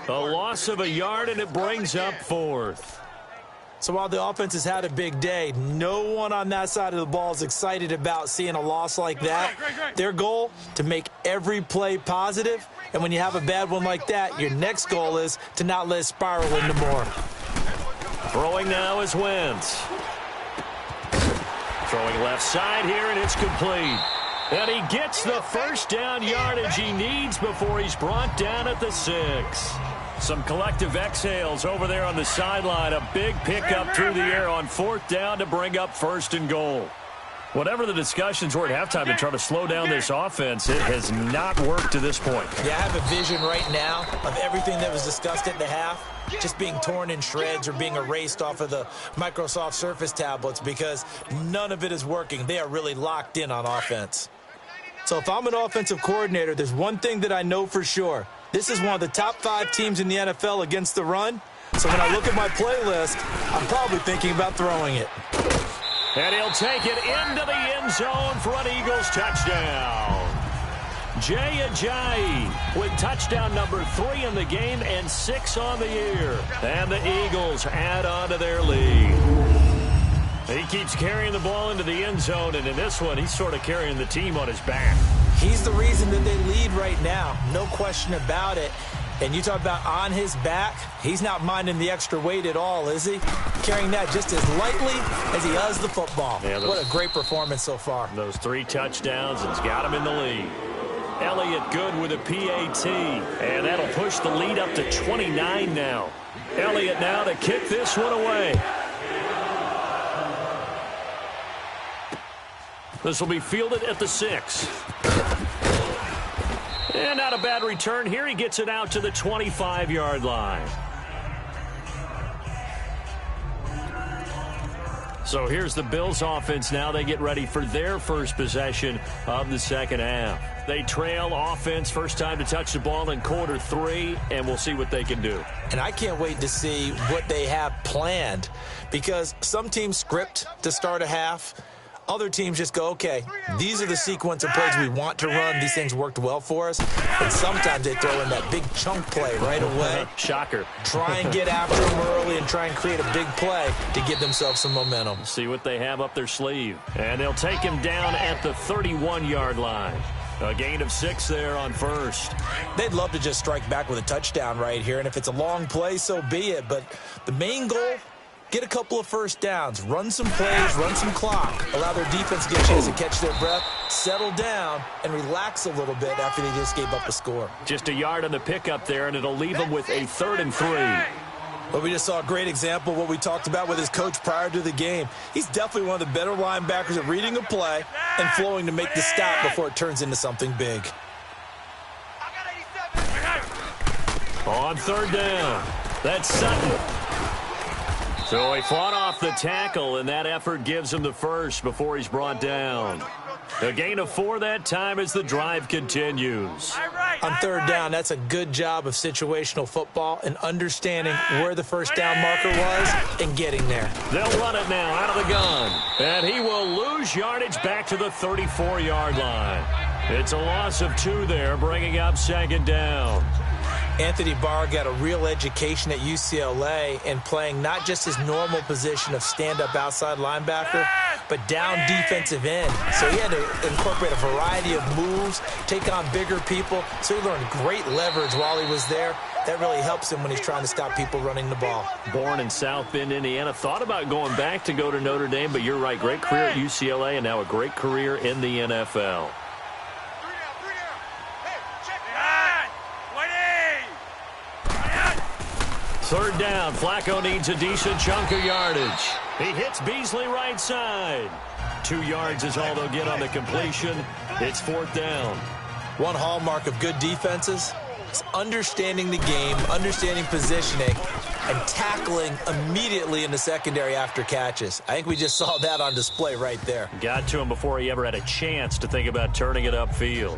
A loss of a yard, and it brings up fourth. So while the offense has had a big day, no one on that side of the ball is excited about seeing a loss like that. Their goal, to make every play positive. And when you have a bad one like that, your next goal is to not let it spiral into more. Throwing now is Wentz. Throwing left side here, and it's complete. And he gets the first down yardage he needs before he's brought down at the 6. Some collective exhales over there on the sideline. A big pickup through the air on fourth down to bring up first and goal. Whatever the discussions were at halftime to try to slow down this offense, it has not worked to this point. Yeah, I have a vision right now of everything that was discussed at the half just being torn in shreds or being erased off of the Microsoft Surface tablets because none of it is working. They are really locked in on offense. So if I'm an offensive coordinator, there's one thing that I know for sure. This is one of the top 5 teams in the NFL against the run. So when I look at my playlist, I'm probably thinking about throwing it. And he'll take it into the end zone for an Eagles touchdown. Jay Ajayi with touchdown number 3 in the game and 6 on the year. And the Eagles add on to their lead. He keeps carrying the ball into the end zone, and in this one, he's sort of carrying the team on his back. He's the reason that they lead right now. No question about it. And you talk about on his back, he's not minding the extra weight at all, is he? Carrying that just as lightly as he does the football. Yeah, what a great performance so far. Those 3 touchdowns has got him in the lead. Elliott good with a PAT, and that'll push the lead up to 29 now. Elliott now to kick this one away. This will be fielded at the 6. And not a bad return here. He gets it out to the 25-yard line. So here's the Bills offense now. They get ready for their first possession of the second half. They trail offense, first time to touch the ball in quarter 3, and we'll see what they can do. And I can't wait to see what they have planned because some teams script to start a half. Other teams just go, okay, these are the sequence of plays we want to run. These things worked well for us. And sometimes they throw in that big chunk play right away. Shocker. Try and get after them early and try and create a big play to give themselves some momentum. See what they have up their sleeve. And they'll take him down at the 31-yard line. A gain of 6 there on first. They'd love to just strike back with a touchdown right here. And if it's a long play, so be it. But the main goal Get a couple of first downs, run some plays, run some clock, allow their defense to get a chance to catch their breath, settle down, and relax a little bit after they just gave up a score. Just a yard on the pickup there, and it'll leave them with a 3rd and 3. Well, we just saw a great example of what we talked about with his coach prior to the game. He's definitely one of the better linebackers at reading a play and flowing to make the stop before it turns into something big. On 3rd down, that's Sutton. So he fought off the tackle, and that effort gives him the first before he's brought down. A gain of 4 that time as the drive continues. On 3rd down, that's a good job of situational football and understanding where the first down marker was and getting there. They'll run it now out of the gun. And he will lose yardage back to the 34-yard line. It's a loss of 2 there, bringing up 2nd down. Anthony Barr got a real education at UCLA and playing not just his normal position of stand-up outside linebacker, but down defensive end. So he had to incorporate a variety of moves, take on bigger people. So he learned great leverage while he was there. That really helps him when he's trying to stop people running the ball. Born in South Bend, Indiana. Thought about going back to go to Notre Dame, but you're right. Great career at UCLA and now a great career in the NFL. 3rd down, Flacco needs a decent chunk of yardage. He hits Beasley right side. 2 yards is all they'll get on the completion. It's 4th down. One hallmark of good defenses is understanding the game, understanding positioning, and tackling immediately in the secondary after catches. I think we just saw that on display right there. Got to him before he ever had a chance to think about turning it upfield.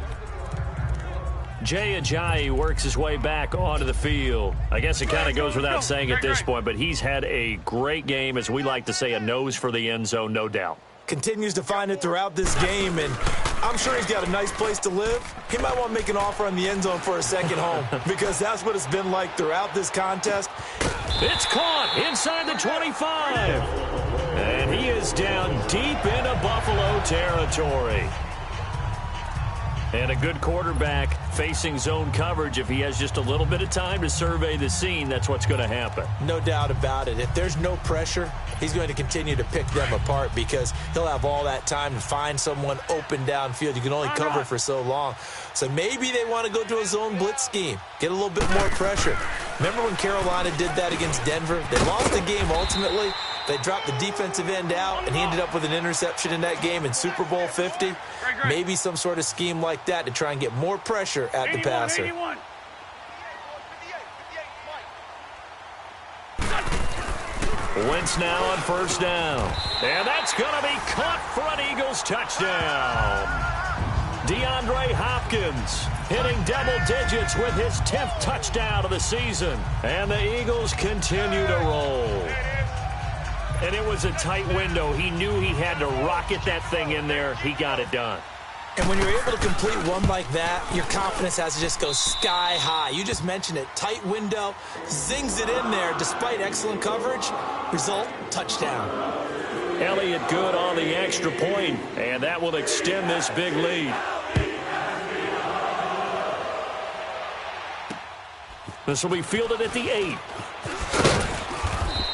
Jay Ajayi works his way back onto the field. I guess it kind of goes without saying at this point, but he's had a great game, as we like to say, a nose for the end zone, no doubt. Continues to find it throughout this game, and I'm sure he's got a nice place to live. He might want to make an offer on the end zone for a second home because that's what it's been like throughout this contest. It's caught inside the 25. And he is down deep into Buffalo territory. And a good quarterback facing zone coverage. If he has just a little bit of time to survey the scene, that's what's going to happen. No doubt about it. If there's no pressure, he's going to continue to pick them apart because he'll have all that time to find someone open downfield. You can only cover for so long. So maybe they want to go to a zone blitz scheme, get a little bit more pressure. Remember when Carolina did that against Denver? They lost the game ultimately. They dropped the defensive end out, and he ended up with an interception in that game in Super Bowl 50. Maybe some sort of scheme like that to try and get more pressure at the passer. Wentz now on 1st down. And that's going to be caught for an Eagles touchdown. DeAndre Hopkins hitting double digits with his 10th touchdown of the season. And the Eagles continue to roll. And it was a tight window. He knew he had to rocket that thing in there. He got it done. And when you're able to complete one like that, your confidence has to just go sky high. You just mentioned it. Tight window, zings it in there despite excellent coverage. Result, touchdown. Elliott good on the extra point, and that will extend this big lead. This will be fielded at the 8.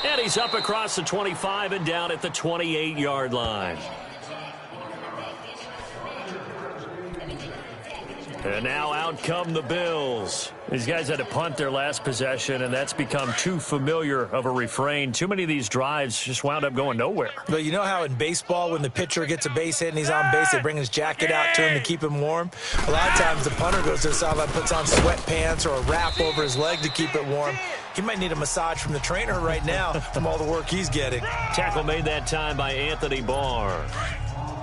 And he's up across the 25 and down at the 28-yard line. And now out come the Bills. These guys had to punt their last possession, and that's become too familiar of a refrain. Too many of these drives just wound up going nowhere. But you know how in baseball, when the pitcher gets a base hit and he's on base, they bring his jacket out to him to keep him warm? A lot of times the punter goes to the sideline, puts on sweatpants or a wrap over his leg to keep it warm. He might need a massage from the trainer right now from all the work he's getting. Tackle made that time by Anthony Barr.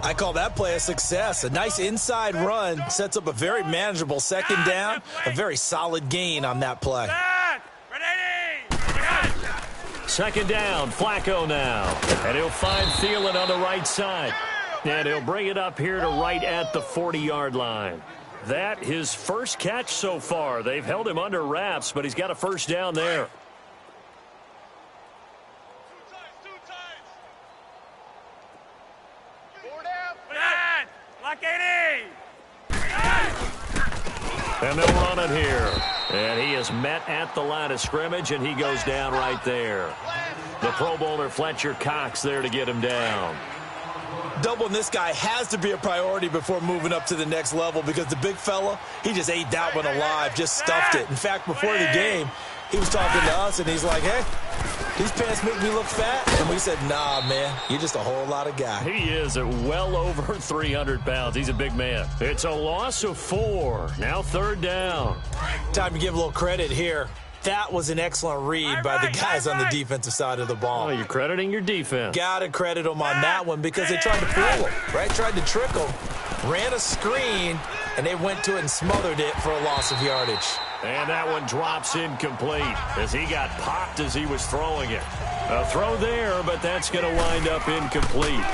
I call that play a success. A nice inside run sets up a very manageable 2nd down, a very solid gain on that play. 2nd down, Flacco now. And he'll find Thielen on the right side. And he'll bring it up here to right at the 40-yard line. That his first catch so far. They've held him under wraps, but he's got a 1st down there. And they'll run it here. And he is met at the line of scrimmage, and he goes down right there. The Pro Bowler Fletcher Cox there to get him down. Doubling this guy has to be a priority before moving up to the next level because the big fella, he just ate that one alive, just stuffed it. In fact, before the game, he was talking to us, and he's like, hey, these pants make me look fat. And we said, nah, man, you're just a whole lot of guy. He is at well over 300 pounds. He's a big man. It's a loss of 4. Now 3rd down. Time to give a little credit here. That was an excellent read by the guys on the defensive side of the ball. Oh, you're crediting your defense. Got to credit them on that one because they tried to fool him, right? Tried to trick him, ran a screen, and they went to it and smothered it for a loss of yardage. And that one drops incomplete as he got popped as he was throwing it. A throw there, but that's going to wind up incomplete.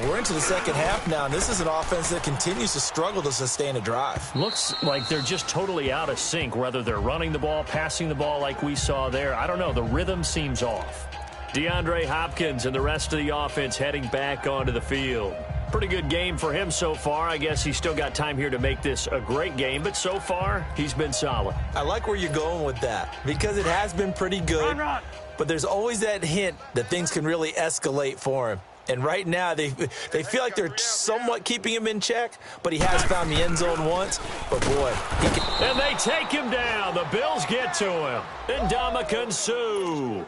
We're into the second half now, and this is an offense that continues to struggle to sustain a drive. Looks like they're just totally out of sync, whether they're running the ball, passing the ball like we saw there. I don't know. The rhythm seems off. DeAndre Hopkins and the rest of the offense heading back onto the field. Pretty good game for him so far. I guess he's still got time here to make this a great game, but so far, he's been solid. I like where you're going with that because it has been pretty good, but there's always that hint that things can really escalate for him. And right now, they feel like they're somewhat keeping him in check, but he has found the end zone once. But, boy, he can... And they take him down. The Bills get to him. And Ndamukong Suh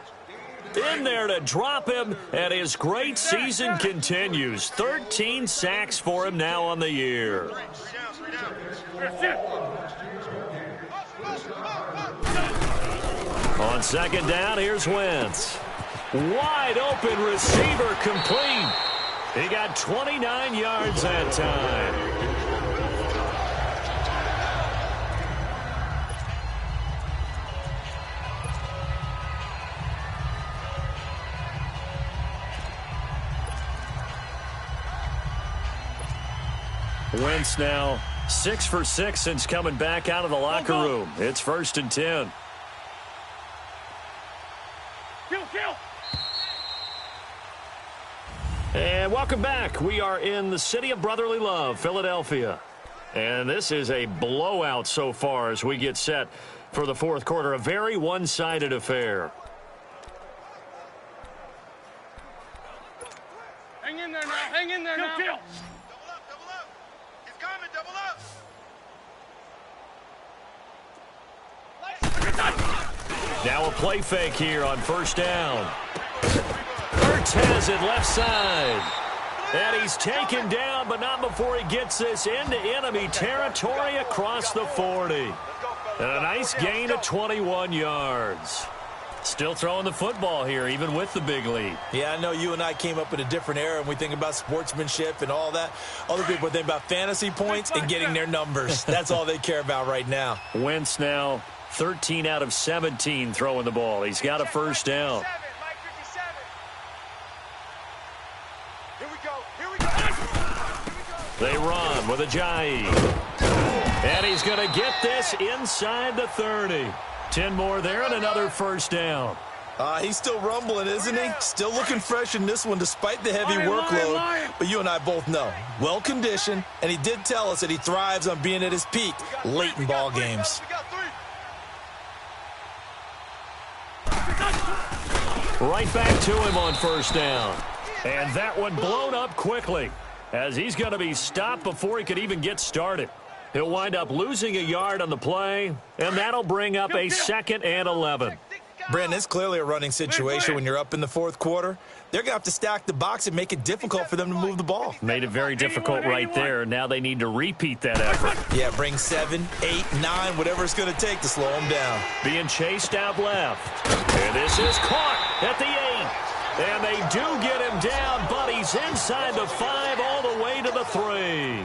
in there to drop him, and his great season continues. 13 sacks for him now on the year. On 2nd down, here's Wentz. Wide open receiver complete. He got 29 yards that time. Wentz now 6 for 6 since coming back out of the locker room. It's 1st and 10. And welcome back. We are in the city of brotherly love, Philadelphia. And this is a blowout so far as we get set for the 4th quarter. A very one-sided affair. Hang in there now. Hang in there now. Double up. He's coming. Double up. Now a play fake here on 1st down. Ertz has it left side. And he's taken down, but not before he gets this into enemy territory across the 40. And a nice gain of 21 yards. Still throwing the football here, even with the big lead. Yeah, I know you and I came up in a different era, and we think about sportsmanship and all that. Other people think about fantasy points and getting their numbers. That's all they care about right now. Wentz now 13 out of 17 throwing the ball. He's got a 1st down. They run with Ajayi. And he's going to get this inside the 30. 10 more there and another 1st down. He's still rumbling, isn't he? Still looking fresh in this one despite the heavy workload. But you and I both know, well-conditioned, and he did tell us that he thrives on being at his peak late in ball games. Right back to him on 1st down. And that one blown up quickly as he's going to be stopped before he could even get started. He'll wind up losing a yard on the play, and that'll bring up a 2nd and 11. Brandon, it's clearly a running situation when you're up in the 4th quarter. They're going to have to stack the box and make it difficult for them to move the ball. Made it very difficult right there. Now they need to repeat that effort. Yeah, bring 7, 8, 9, whatever it's going to take to slow them down. Being chased out left. And this is caught at the 8. And they do get him down, but he's inside the 5 all the way to the 3.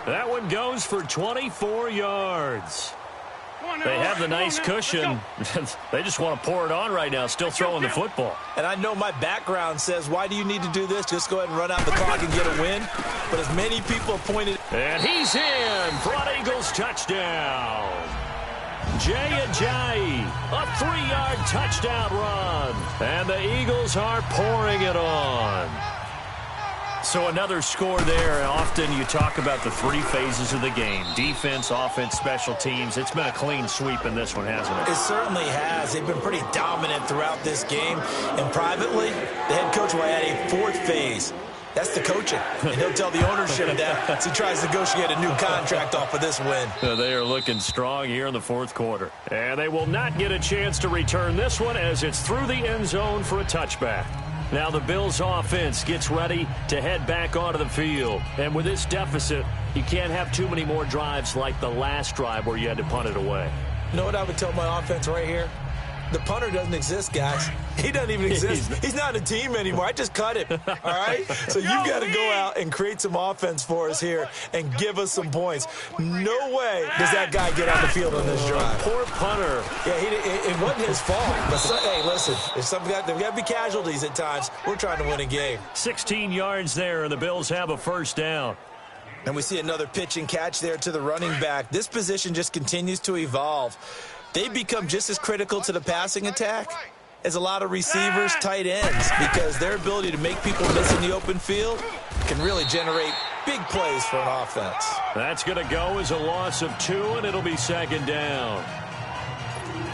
That one goes for 24 yards. They have the nice cushion. They just want to pour it on right now, still throwing the football. And I know my background says, why do you need to do this? Just go ahead and run out the clock and get a win. But as many people have pointed... And he's in for an Eagles touchdown. Jay Ajayi, a 3-yard touchdown run. And the Eagles are pouring it on. So another score there, and often you talk about the three phases of the game. Defense, offense, special teams. It's been a clean sweep in this one, hasn't it? It certainly has. They've been pretty dominant throughout this game. And privately, the head coach will add a fourth phase. That's the coaching. And he'll tell the ownership that as he tries to negotiate a new contract off of this win. They are looking strong here in the fourth quarter. And they will not get a chance to return this one as it's through the end zone for a touchback. Now the Bills offense gets ready to head back onto the field. And with this deficit, you can't have too many more drives like the last drive where you had to punt it away. You know what I would tell my offense right here? The punter doesn't exist, guys. He doesn't even exist. He's not a team anymore. I just cut him, all right? So you've got to go out and create some offense for us here and give us some points. No way does that guy get on the field on this drive. Poor punter. Yeah, it wasn't his fault. But hey, listen, there's got to be casualties at times. We're trying to win a game. 16 yards there, and the Bills have a first down. And we see another pitch and catch there to the running back. This position just continues to evolve. They become just as critical to the passing attack as a lot of receivers, tight ends, because their ability to make people miss in the open field can really generate big plays for an offense. That's going to go as a loss of 2, and it'll be second down.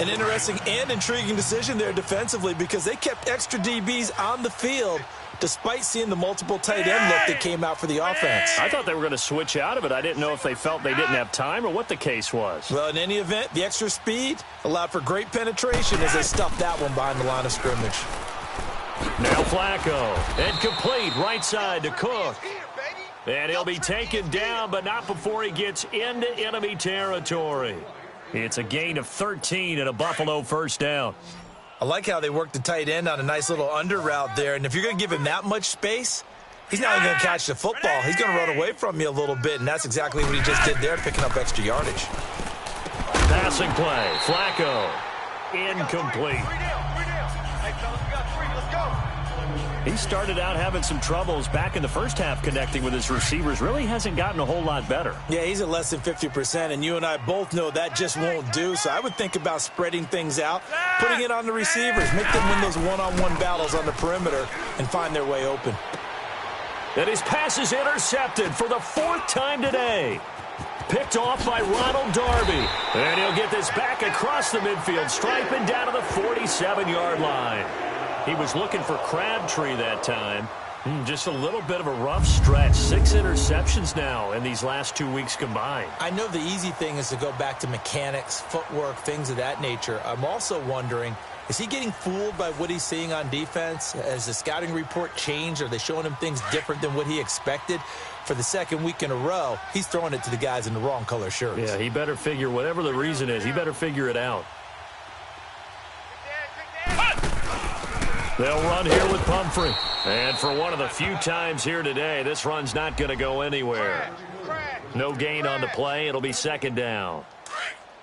An interesting and intriguing decision there defensively because they kept extra DBs on the field despite seeing the multiple tight end look that came out for the offense. I thought they were going to switch out of it. I didn't know if they felt they didn't have time or what the case was. Well, in any event, the extra speed allowed for great penetration as they stuffed that one behind the line of scrimmage. Now Flacco. And complete right side to Cook. And he'll be taken down, but not before he gets into enemy territory. It's a gain of 13 and a Buffalo first down. I like how they worked the tight end on a nice little under route there. And if you're going to give him that much space, he's not even going to catch the football. He's going to run away from you a little bit, and that's exactly what he just did there, picking up extra yardage. Passing play. Flacco. Incomplete. He started out having some troubles back in the first half connecting with his receivers. Really hasn't gotten a whole lot better. Yeah, he's at less than 50%, and you and I both know that just won't do. So I would think about spreading things out, putting it on the receivers, make them win those one-on-one battles on the perimeter and find their way open. And his pass is intercepted for the 4th time today. Picked off by Ronald Darby. And he'll get this back across the midfield stripe and down to the 47-yard line. He was looking for Crabtree that time. Just a little bit of a rough stretch. 6 interceptions now in these last 2 weeks combined. I know the easy thing is to go back to mechanics, footwork, things of that nature. I'm also wondering, is he getting fooled by what he's seeing on defense? Has the scouting report changed? Are they showing him things different than what he expected? For the second week in a row, he's throwing it to the guys in the wrong color shirts. Yeah, he better figure, whatever the reason is, he better figure it out. They'll run here with Pumphrey. And for one of the few times here today, this run's not going to go anywhere. No gain on the play. It'll be second down.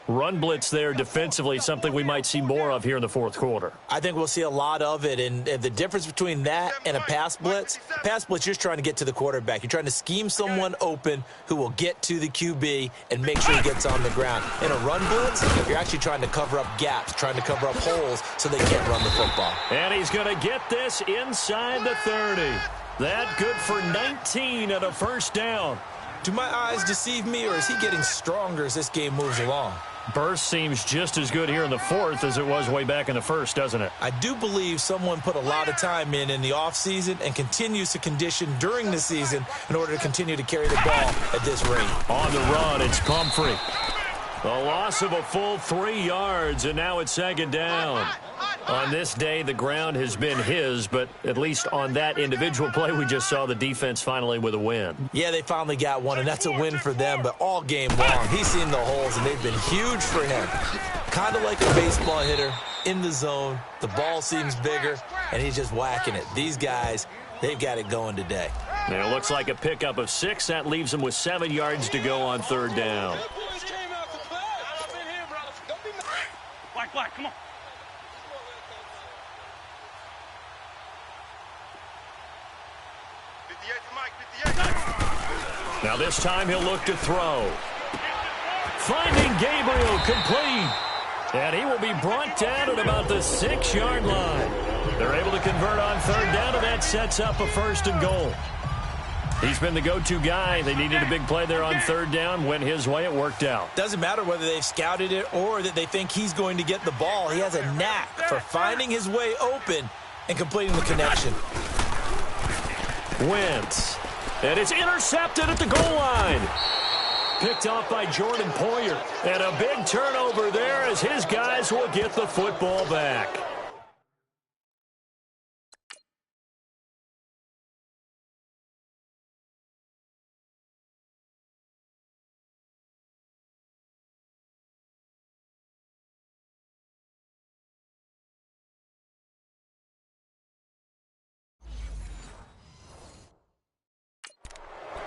Run blitz there defensively, something we might see more of here in the fourth quarter. I think we'll see a lot of it, and the difference between that and a pass blitz, you're just trying to get to the quarterback. You're trying to scheme someone open who will get to the QB and make sure he gets on the ground. In a run blitz, you're actually trying to cover up gaps, trying to cover up holes so they can't run the football. And he's going to get this inside the 30. That good for 19 and a first down. Do my eyes deceive me, or is he getting stronger as this game moves along? Burst seems just as good here in the fourth as it was way back in the first, doesn't it? I do believe someone put a lot of time in the offseason and continues to condition during the season in order to continue to carry the ball at this rate. On the run, it's Pumphrey. A loss of a full 3 yards, and now it's second down. On this day, the ground has been his, but at least on that individual play, we just saw the defense finally with a win. Yeah, they finally got one, and that's a win for them, but all game long, he's seen the holes, and they've been huge for him. Kind of like a baseball hitter in the zone. The ball seems bigger, and he's just whacking it. These guys, they've got it going today. It looks like a pickup of 6. That leaves them with 7 yards to go on third down. Black, come on. Now this time he'll look to throw. Finding Gabriel complete. And he will be brought down at about the 6-yard line. They're able to convert on third down, and that sets up a 1st and goal. He's been the go-to guy. They needed a big play there on third down. Went his way. It worked out. Doesn't matter whether they've scouted it or that they think he's going to get the ball. He has a knack for finding his way open and completing the connection. Wentz. And it's intercepted at the goal line. Picked off by Jordan Poyer. And a big turnover there as his guys will get the football back.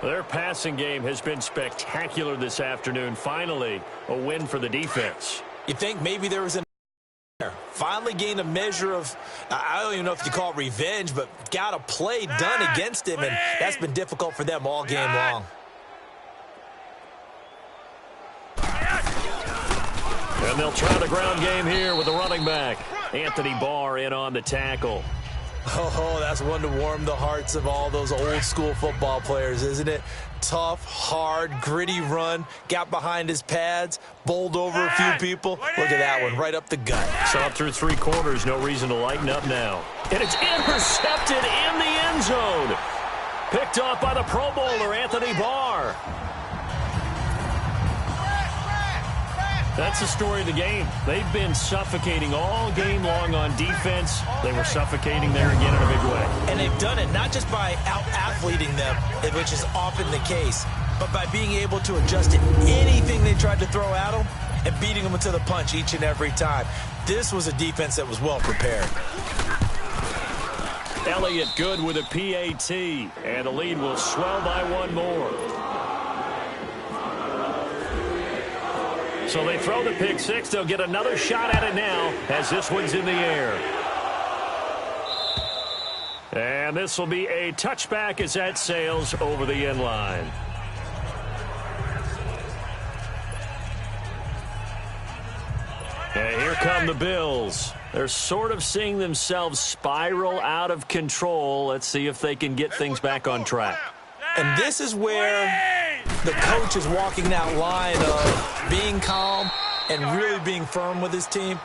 Their passing game has been spectacular this afternoon. Finally, a win for the defense. You think maybe there was finally gained a measure of, I don't even know if you call it revenge, but got a play done against him, and that's been difficult for them all game long. And they'll try the ground game here with the running back. Anthony Barr in on the tackle. Oh, that's one to warm the hearts of all those old-school football players, isn't it? Tough, hard, gritty run, got behind his pads, bowled over a few people. Look at that one, right up the gut. Saw it through three quarters, no reason to lighten up now. And it's intercepted in the end zone. Picked off by the Pro Bowler, Anthony Barr. That's the story of the game. They've been suffocating all game long on defense. They were suffocating there again in a big way. And they've done it not just by out-athleting them, which is often the case, but by being able to adjust to anything they tried to throw at them and beating them to the punch each and every time. This was a defense that was well prepared. Elliott good with a PAT, and the lead will swell by one more. So they throw the pick six. They'll get another shot at it now as this one's in the air. And this will be a touchback as that sails over the end line. And here come the Bills. They're sort of seeing themselves spiral out of control. Let's see if they can get things back on track. And this is where the coach is walking that line of being calm and really being firm with his team.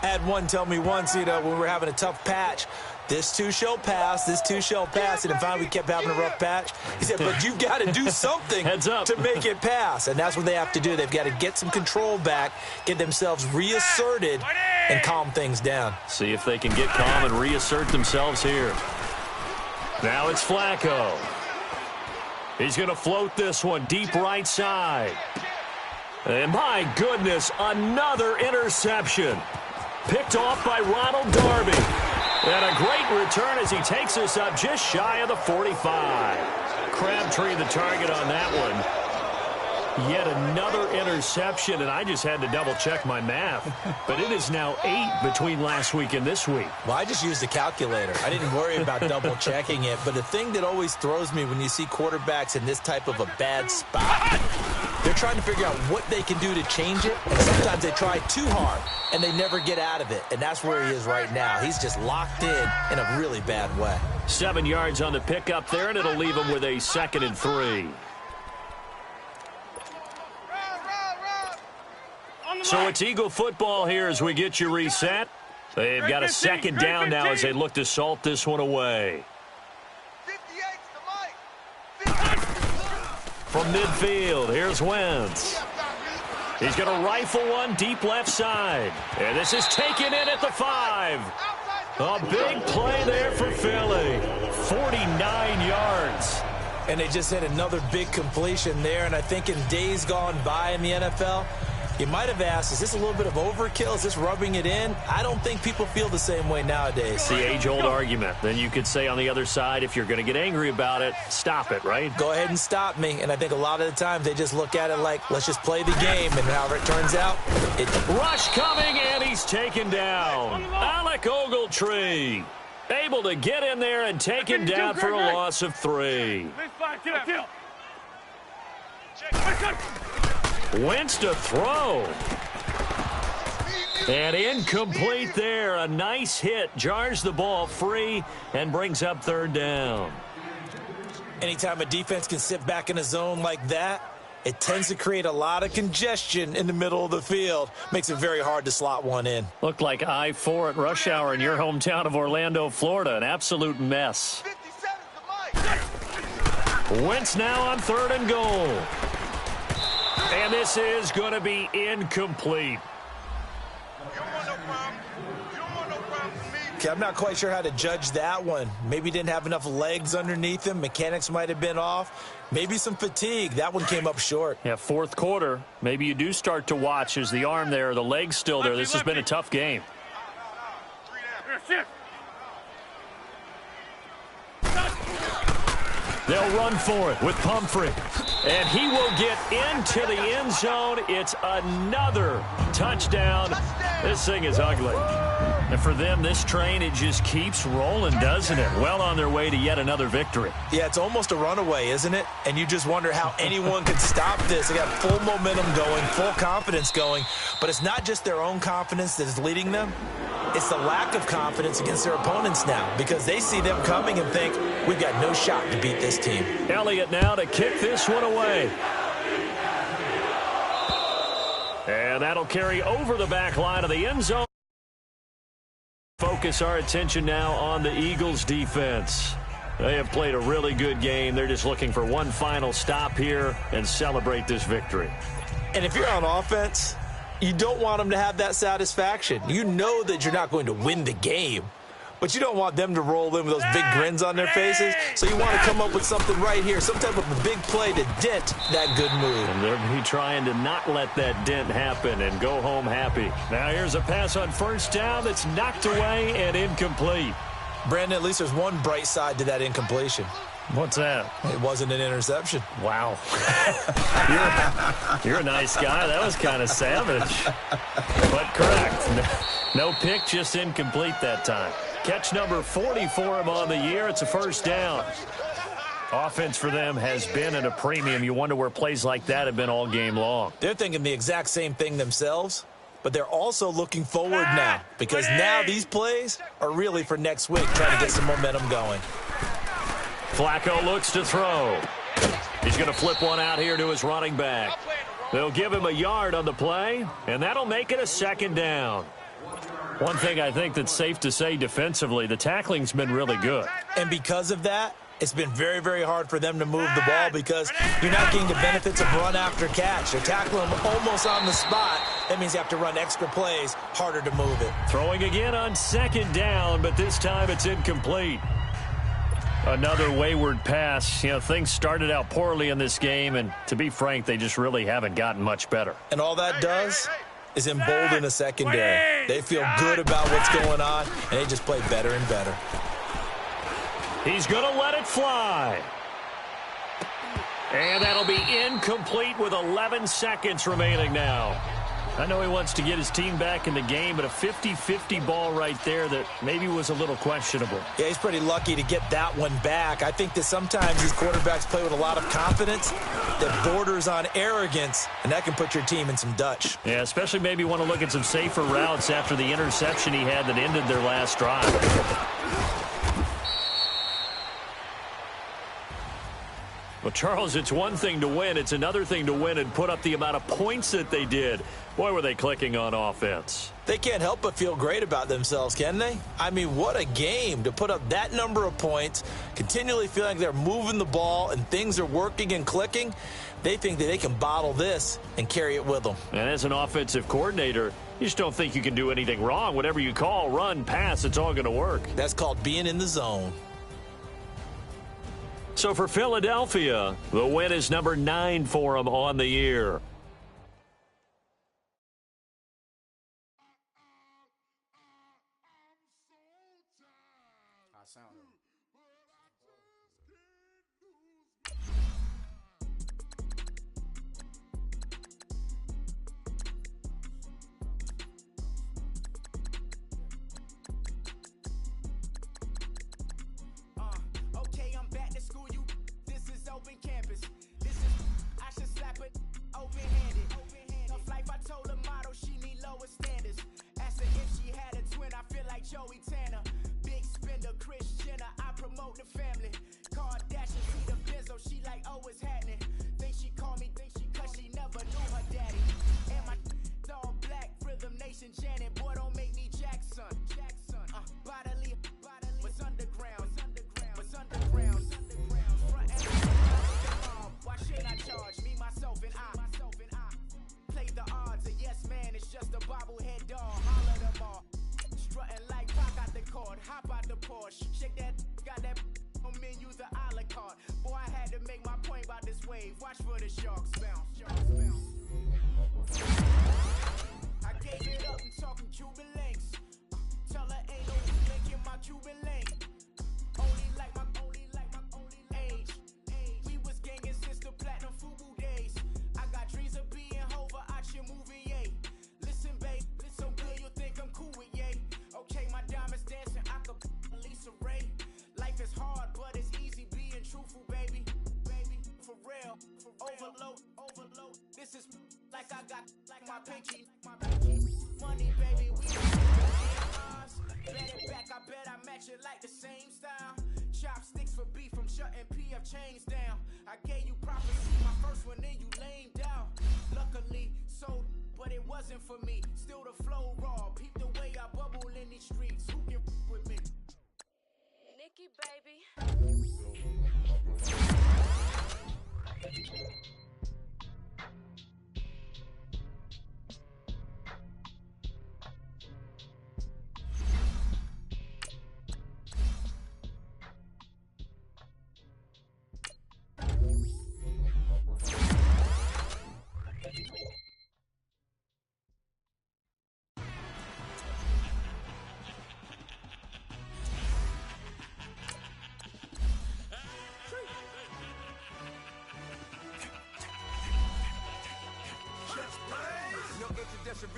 I had one tell me once, when we were having a tough patch, this too shall pass, this too shall pass. And finally we kept having a rough patch. He said, but you've got to do something to make it pass. And that's what they have to do. They've got to get some control back, get themselves reasserted, and calm things down. See if they can get calm and reassert themselves here. Now it's Flacco. He's going to float this one deep right side. And my goodness, another interception. Picked off by Ronald Darby. And a great return as he takes us up just shy of the 45. Crabtree the target on that one. Yet another interception, and I just had to double-check my math. But it is now 8 between last week and this week. Well, I just used the calculator. I didn't worry about double-checking it. But the thing that always throws me when you see quarterbacks in this type of a bad spot, they're trying to figure out what they can do to change it. And sometimes they try too hard, and they never get out of it. And that's where he is right now. He's just locked in a really bad way. 7 yards on the pickup there, and it'll leave him with a 2nd and 3. So it's Eagle football here as we get you reset. They've got a 2nd down now as they look to salt this one away. From midfield, here's Wentz. He's going to rifle one deep left side. And this is taken in at the 5. A big play there for Philly. 49 yards. And they just had another big completion there. And I think in days gone by in the NFL, you might have asked, is this a little bit of overkill? Is this rubbing it in? I don't think people feel the same way nowadays. It's the age-old argument. Then you could say on the other side, if you're going to get angry about it, stop it, right? Go ahead and stop me. And I think a lot of the times they just look at it like, let's just play the game. And however it turns out, Rush coming, and he's taken down. Alec Ogletree able to get in there and take him down for a loss of 3. Wentz to throw. And incomplete there. A nice hit. Jars the ball free and brings up 3rd down. Anytime a defense can sit back in a zone like that, it tends to create a lot of congestion in the middle of the field. Makes it very hard to slot one in. Looked like I-4 at rush hour in your hometown of Orlando, Florida. An absolute mess. 50 seconds to Mike. Wentz now on 3rd and goal. And this is going to be incomplete. You don't want no problem. You don't want no problem with me. Okay, I'm not quite sure how to judge that one. Maybe he didn't have enough legs underneath him. Mechanics might have been off. Maybe some fatigue. That one came up short. Yeah, 4th quarter. Maybe you do start to watch as the arm there, the leg's still there. This has been a tough game. They'll run for it with Pumphrey. And he will get into the end zone. It's another touchdown. This thing is ugly. And for them, this train, it just keeps rolling, doesn't it? Well on their way to yet another victory. Yeah, it's almost a runaway, isn't it? And you just wonder how anyone could stop this. They got full momentum going, full confidence going. But it's not just their own confidence that is leading them. It's the lack of confidence against their opponents now because they see them coming and think, we've got no shot to beat this team. Elliott now to kick this one away. And that'll carry over the back line of the end zone. Focus our attention now on the Eagles defense. They have played a really good game. They're just looking for one final stop here and celebrate this victory. And if you're on offense, you don't want them to have that satisfaction. You know that you're not going to win the game, but you don't want them to roll in with those big grins on their faces. So you want to come up with something right here, some type of a big play to dent that good move. And they're be trying to not let that dent happen and go home happy. Now here's a pass on 1st down that's knocked away and incomplete. Brandon, at least there's one bright side to that incompletion. What's that? It wasn't an interception. Wow. you're a nice guy. That was kind of savage. But correct. No pick, just incomplete that time. Catch number 40 for him on the year. It's a 1st down. Offense for them has been at a premium. You wonder where plays like that have been all game long. They're thinking the exact same thing themselves, but they're also looking forward now because now these plays are really for next week, trying to get some momentum going. Flacco looks to throw. He's going to flip one out here to his running back. They'll give him a yard on the play, and that'll make it a 2nd down. One thing I think that's safe to say defensively, the tackling's been really good. And because of that, it's been very, very hard for them to move the ball because you're not getting the benefits of run after catch. They're tackling them almost on the spot. That means you have to run extra plays, harder to move it. Throwing again on 2nd down, but this time it's incomplete. Another wayward pass. You know, things started out poorly in this game, and to be frank, they just really haven't gotten much better. And all that does is embolden a secondary. They feel good about what's going on, and they just play better and better. He's going to let it fly. And that'll be incomplete with 11 seconds remaining now. I know he wants to get his team back in the game, but a 50-50 ball right there that maybe was a little questionable. Yeah, he's pretty lucky to get that one back. I think that sometimes these quarterbacks play with a lot of confidence that borders on arrogance, and that can put your team in some Dutch. Yeah, especially maybe want to look at some safer routes after the interception he had that ended their last drive. Well, Charles, it's one thing to win. It's another thing to win and put up the amount of points that they did. Boy, were they clicking on offense. They can't help but feel great about themselves, can they? I mean, what a game to put up that number of points, continually feeling like they're moving the ball and things are working and clicking. They think that they can bottle this and carry it with them. And as an offensive coordinator, you just don't think you can do anything wrong. Whatever you call, run, pass, it's all going to work. That's called being in the zone. So for Philadelphia, the win is number 9 for them on the year. Big spender, Chris Jenner, I promote the family. Kardashian, see the business. Porsche. Shake that, got that on menus a la carte. Boy, I had to make my point about this wave. Watch for the sharks bounce. I gave it up and talking Cuban links. Tell her ain't no link in my Cuban link. Only like my age. We was gangin' since the platinum FUBU days. I got dreams of being Hova out your movie, yay. Listen, babe, so good you think I'm cool with yay. Okay, my diamonds dancing, I could Lisa Ray. Life is hard, but it's easy being truthful, baby. For real. Overload. This is like I got like my pinky. Money, baby, we ours. Bet it back, I bet I match it like the same style. Chopsticks for beef from shutting PF chains down. I gave you prophecy, my first one, then you lamed out. Luckily, sold, but it wasn't for me. Still the flow raw, peep the way I bubble in these streets. Who can with me? Nikki, baby.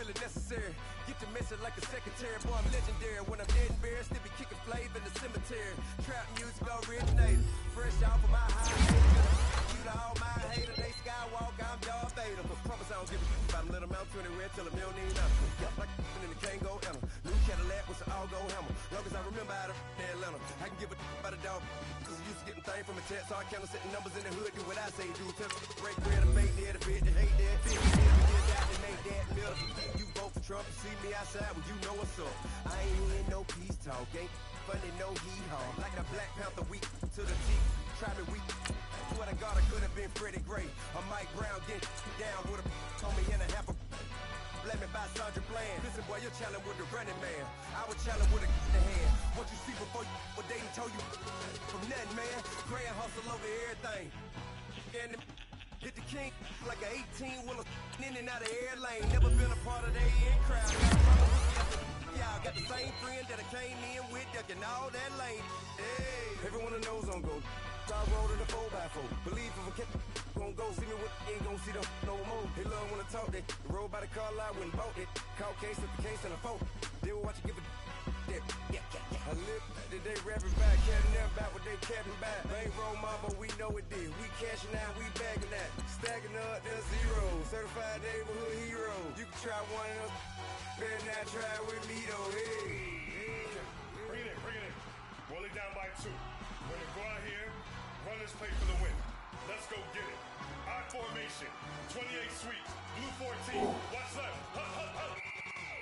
Really necessary. Get to messing like a secretary. Boy, I'm legendary. When I'm dead and buried, still be kicking flavor in the cemetery. Trap music originator. Fresh off of my high hater. You to all my hater. They skywalk, I'm Darth Vader. Promise I don't give a about them. Let them out 20 red till a million need nothing. Yup, like and the can't go enter. New Cadillac with an all-go hammer. Long as I remember out of Atlanta. I can give a about a dog. Cause I'm used to getting things from a text. So I count setting numbers in the hood. Do what I say do. Tell break bread, a fake there, the bit, the hate that. 50 years out, they make that middle. You vote for Trump, you see me outside, well, you know what's up. I ain't hearing no peace talk, ain't funny, no hee-haw. Like the Black Panther weak to the teeth, try me weak. Swear to God, I could have been Freddie Gray. Or Mike Brown getting down with a homie and a half a. Let me buy Sandra Bland. Listen, boy, you're challenging with the running man. I was challenging with a in the hand. What you see before you, what they told you from nothing, man. Grand hustle over everything. And hit the king like an 18-wheeler in and out of air lane. Never been a part of the in crowd. Y'all got the same friend that I came in with, ducking all that lane. Hey, everyone that knows I'm go. I rolled in a 4x4. Believe if a kid gon' go see me with ain't gon' see them no more. They love when I talk. They roll by the car lot when bought it. Call case at the case and a phone. They will watch you give a that. I live that they rapping back, capping them back what they capping back. They ain't roll mama, we know it did. We cashing out, we bagging that. Stacking up the zero. Certified neighborhood hero. You can try one of them. Better not try with me though. Hey. Bring it in. Roll it down by 2. We're gonna go out here, run this play for the win. Let's go get it. I formation, 28 sweeps, blue 14. What's left?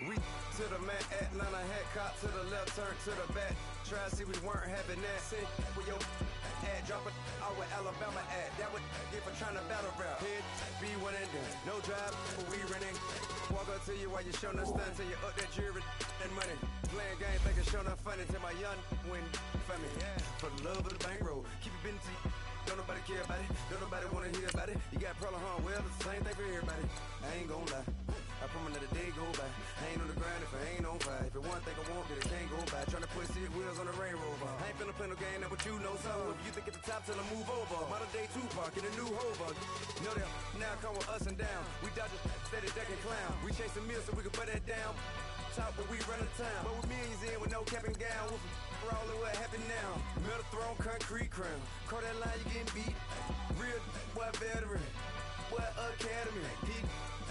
We to the man, Atlanta hat caught to the left, turn to the back. Try to see we weren't having that. Sit with your ad, drop it out with Alabama ad. That would get for trying to battle rap. Head, be one and done. No drive, but we running. Walk up to you while you showing us stunts till you up that jewelry and money. Playing games, thinking showing up funny till my young win for me. Yeah. For the love of the bankroll, keep it busy. Don't nobody care about it, don't nobody wanna hear about it. You got problem, huh? Well, it's the same thing for everybody. I ain't gon' lie, I promise that a day go by. I ain't on the grind if I ain't on fire. If it one thing I want, then it can't go by. Tryna put 6 wheels on the Range Rover. I ain't finna play no game, that what you know. So if you think at the top, till I move over. Modern day Tupac in a new Hova. Know that now come with us and down. We dodge it, steady ducking clown. We chasing meals so we can put that down. Top, but we run the town. But with millions in with no cap and gown. We're all in what happened now. Metal throne, concrete crown. Call that line, you getting beat. Real, what veteran? What academy? He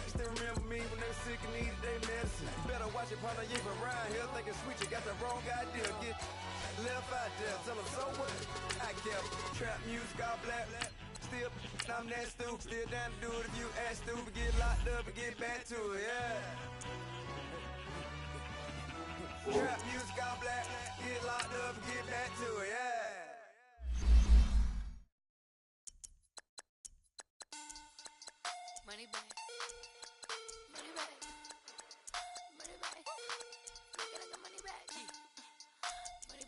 still remember me when they were sick and needed their medicine. Better watch it, partner, you ain't around here thinking sweet. You got the wrong idea. Get left out there. Tell them so what? I kept trap music, all black. Still, I'm that stupid. Still down to do it if you act stupid. Get locked up and get back to it, yeah. Trap music, all black. Get locked up and get back to it, yeah. Money back. Money back. Money back. Look at the money back. Money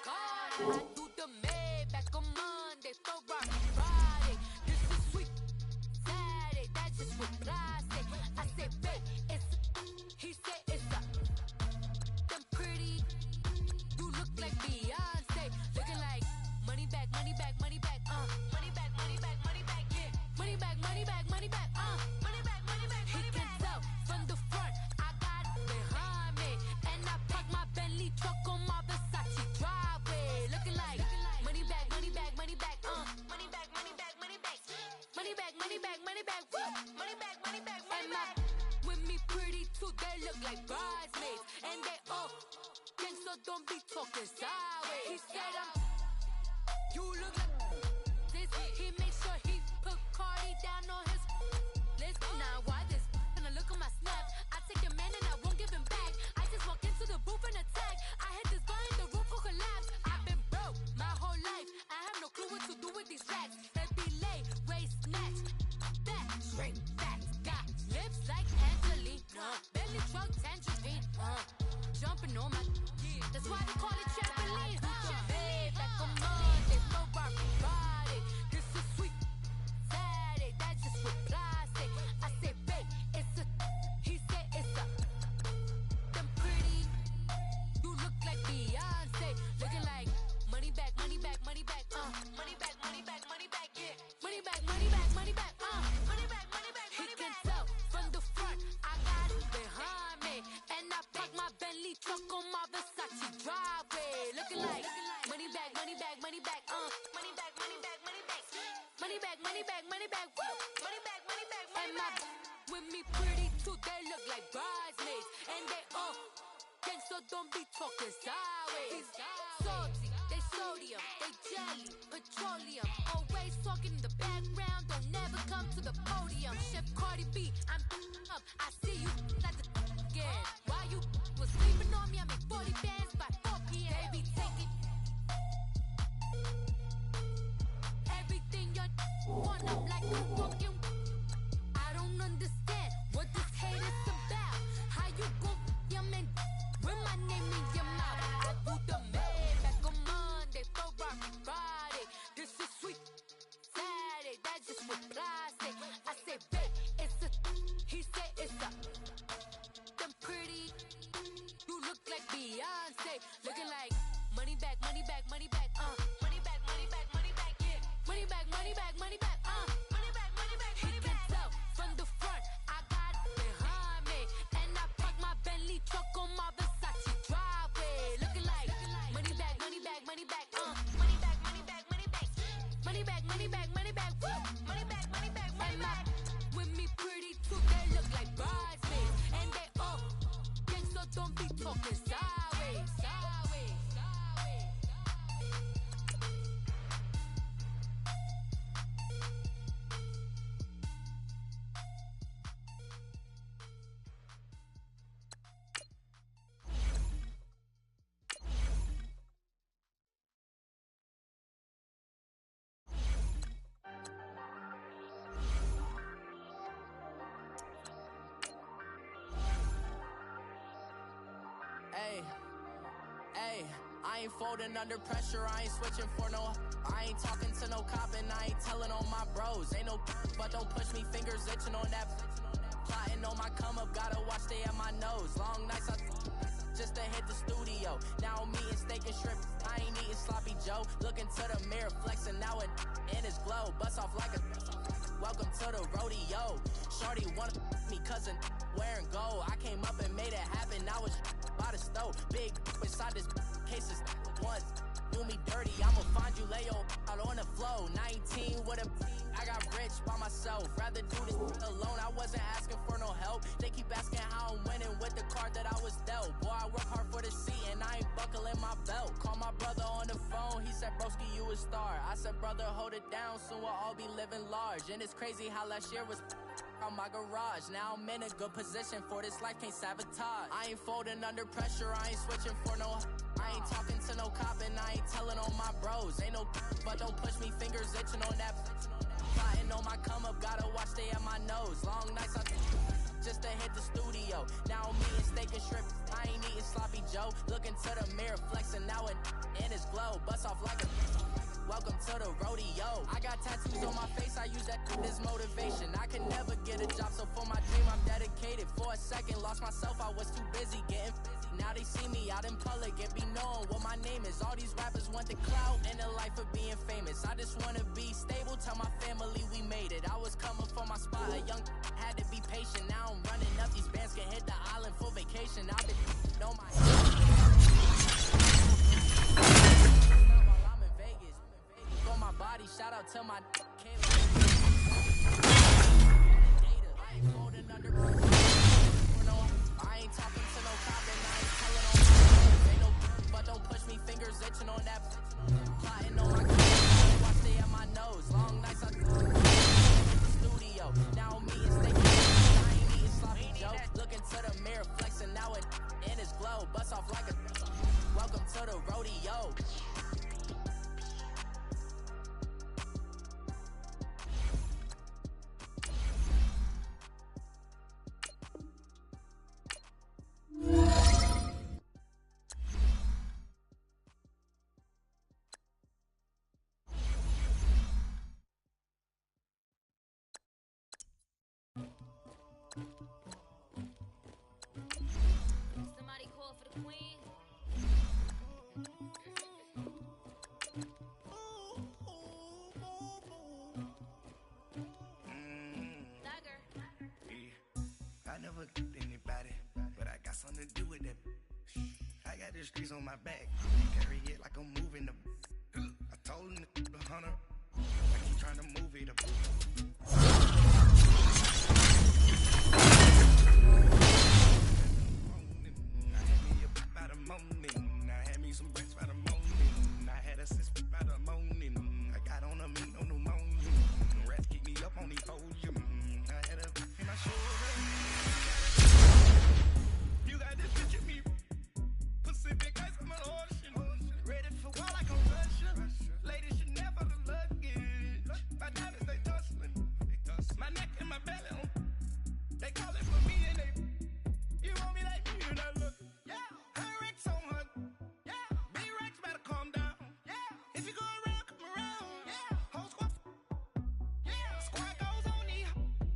I do the Maybach on Monday, Ferrari Friday. This is sweet Saturday, that's just what I say. I say, babe, he said it's them pretty. You look like Beyonce, looking like money back, money back, money back, money back, money back, money back, yeah, money back, money back, money back, money back, money back. He can tell from the front, I got it behind me, and I park my Bentley truck on my Versace driveway, looking like money back, money back, money back, money back, money back, money back, money back, money back, money back, woo, money back, money back, money back. With me pretty too, they look like bridesmaids, and they all gang, so don't be talking sideways. He said you look like this. He made sure he put Cardi down on his list. Now why this? When I look at my snap, I take your man and I won't give him back. I just walk into the booth and attack. I hit this guy in the roof will collapse. I've been broke my whole life. I have no clue what to do with these racks. Heavy lay, waist snatch, back, straight back. Got lips like Angelina, belly truck tangerine, jumping on my. That's why they call it trampoline. Back on Monday, Ferrari Friday. This is sweet Saturday, that's just what I say. I say, babe, it's a. He said it's a. Them pretty. You look like Beyonce, looking like money back, money back, money back, money back, money back, money back, yeah, money back, money back, money back, money back, money back. He can tell from the front, I got it behind me, and I park my Bentley truck on my Versace driveway, looking like money back, money back, money back, money back, money back, money back, money back, money back, money back, woo, money back, money back, money back. With me pretty too, they look like bridesmaids, and they all gang, so don't be talking sideways. Salty, they sodium, they jelly, petroleum, always talking in the background, don't never come to the podium. Chef Cardi B, I'm up, I see you like the again. Why you was sleeping on me? I make 40 bands by 4 p.m. They be taking everything you want up like a walking. I don't understand what this hate is about. How you gon' your man with my name in your mouth? I do the Maybach on Monday, Ferrari Friday. This is sweet Saturday, that's just what I say. I say, babe, it's a. He said it's a. Them pretty. You look like Beyonce, looking like money back, money back, money back, money back, money back, money back, yeah, money back, money back, money back, money back, money back. He can tell from the front, I got it behind me, and I park my Bentley truck on my Versace driveway, looking like money back, money back, money back, money back, money back, money back, money back, money back, money back, woo, money back, money back, money back. With me pretty too, they look like bridesmaids, and they all gang, so don't be talking sideways, sideways, sideways. Hey, I ain't folding under pressure, I ain't switching for no. I ain't talking to no cop and I ain't telling on my bros. Ain't no but don't push me, fingers itching on that. Plotting on my come up, gotta watch stay at my nose. Long nights I just to hit the studio. Now I'm eating steak and shrimp, I ain't eating sloppy Joe. Looking to the mirror, flexing now it in his glow. Bust off like a welcome to the rodeo. Shorty wanna me cousin wearing gold. I came up and made it happen, now it's by the stove. Big inside this cases once do me dirty, I'ma find you lay out on the floor. 19 with a I got rich by myself, rather do this alone. I wasn't asking for no help, they keep asking how I'm winning with the card that I was dealt. Boy, I work hard for the seat and I ain't buckling my belt. Call my brother on the phone, he said, broski, you a star. I said, brother, hold it down, soon we'll all be living large. And it's crazy how last year was on my garage. Now I'm in a good position for this life, can't sabotage. I ain't folding under pressure, I ain't switching for no. I ain't talking to no cop and I ain't telling on my bros. Ain't no but don't push me, fingers itching on that. Plotting on my come up, gotta watch stay at my nose. Long nights I just to hit the studio. Now I'm eating steak and shrimp, I ain't eating sloppy Joe. Look into the mirror, flexing now and in his glow. Bust off like a welcome to the rodeo. I got tattoos on my face, I use that as motivation. I could never get a job, so for my dream I'm dedicated. For a second, lost myself, I was too busy getting busy. Now they see me out in public and be known what my name is. All these rappers want the clout and the life of being famous. I just wanna be stable, tell my family we made it. I was coming for my spot, a young had to be patient. Now I'm running up, these bands can hit the island for vacation. I've been on my while I'm in Vegas. For my body, shout out to my Kayla. I ain't golden under I ain't talking to no cop and I ain't telling on my ain't no but don't push me, fingers itching on that plotting on my watch stay at my nose. Long nights I the studio. Now me and steak I ain't eating sloppy Joe. Looking to the mirror, flexing now and in his glow. Bust off like a welcome to the rodeo. Somebody call for the queen. I never did anybody, but I got something to do with that. I got the streets on my back, carry it like I'm moving the. I told him the hunter, like he trying to move it up. I had me up by the morning, I had me some bricks by the morning, I had a sis by the morning, I got on a meat on the morning, rats keep me up on the podium, I had a in my shoulder. You got this bitch in me, Pacific ice on my ocean, ready for war like a Russian. Ladies should never the luggage. My diamonds they tussling, my neck and my belly on. They calling for me and they. You want me like me and I look. Yeah, her Rex on her. Yeah, big Rex better calm down. Yeah, if you go around, come around. Yeah, whole squad. Yeah, squad goes on me.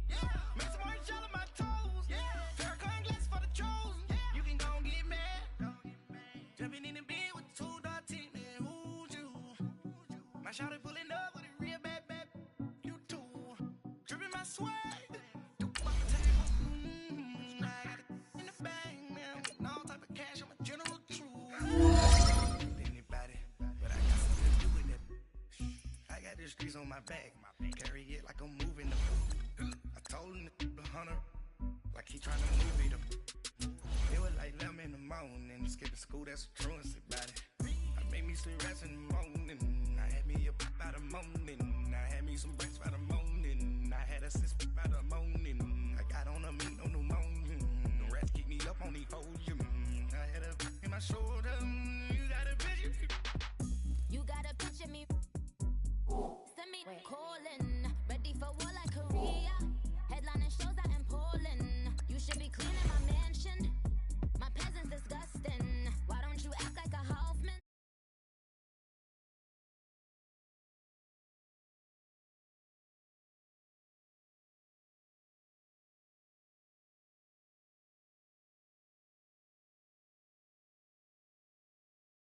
Yeah, make some orange gel on my toes. Yeah, Farrakhan glass for the trolls. Yeah, you can go and get mad. Jumping in the bed with 2 dark teeth, man. Who's you? My shawty pulling up with a real bad. You too. Dripping my swag. Do my table. I got it in the bag, man. Getting all type of cash. I'm a general true. Anybody, but I got something to do with that. I got the streets on my back. Carry it like I'm moving the. I told him the hunter, like he trying to move it up. It was like 11 in the morning. Skipping school, that's a truancy about it. I made me some rest in the morning.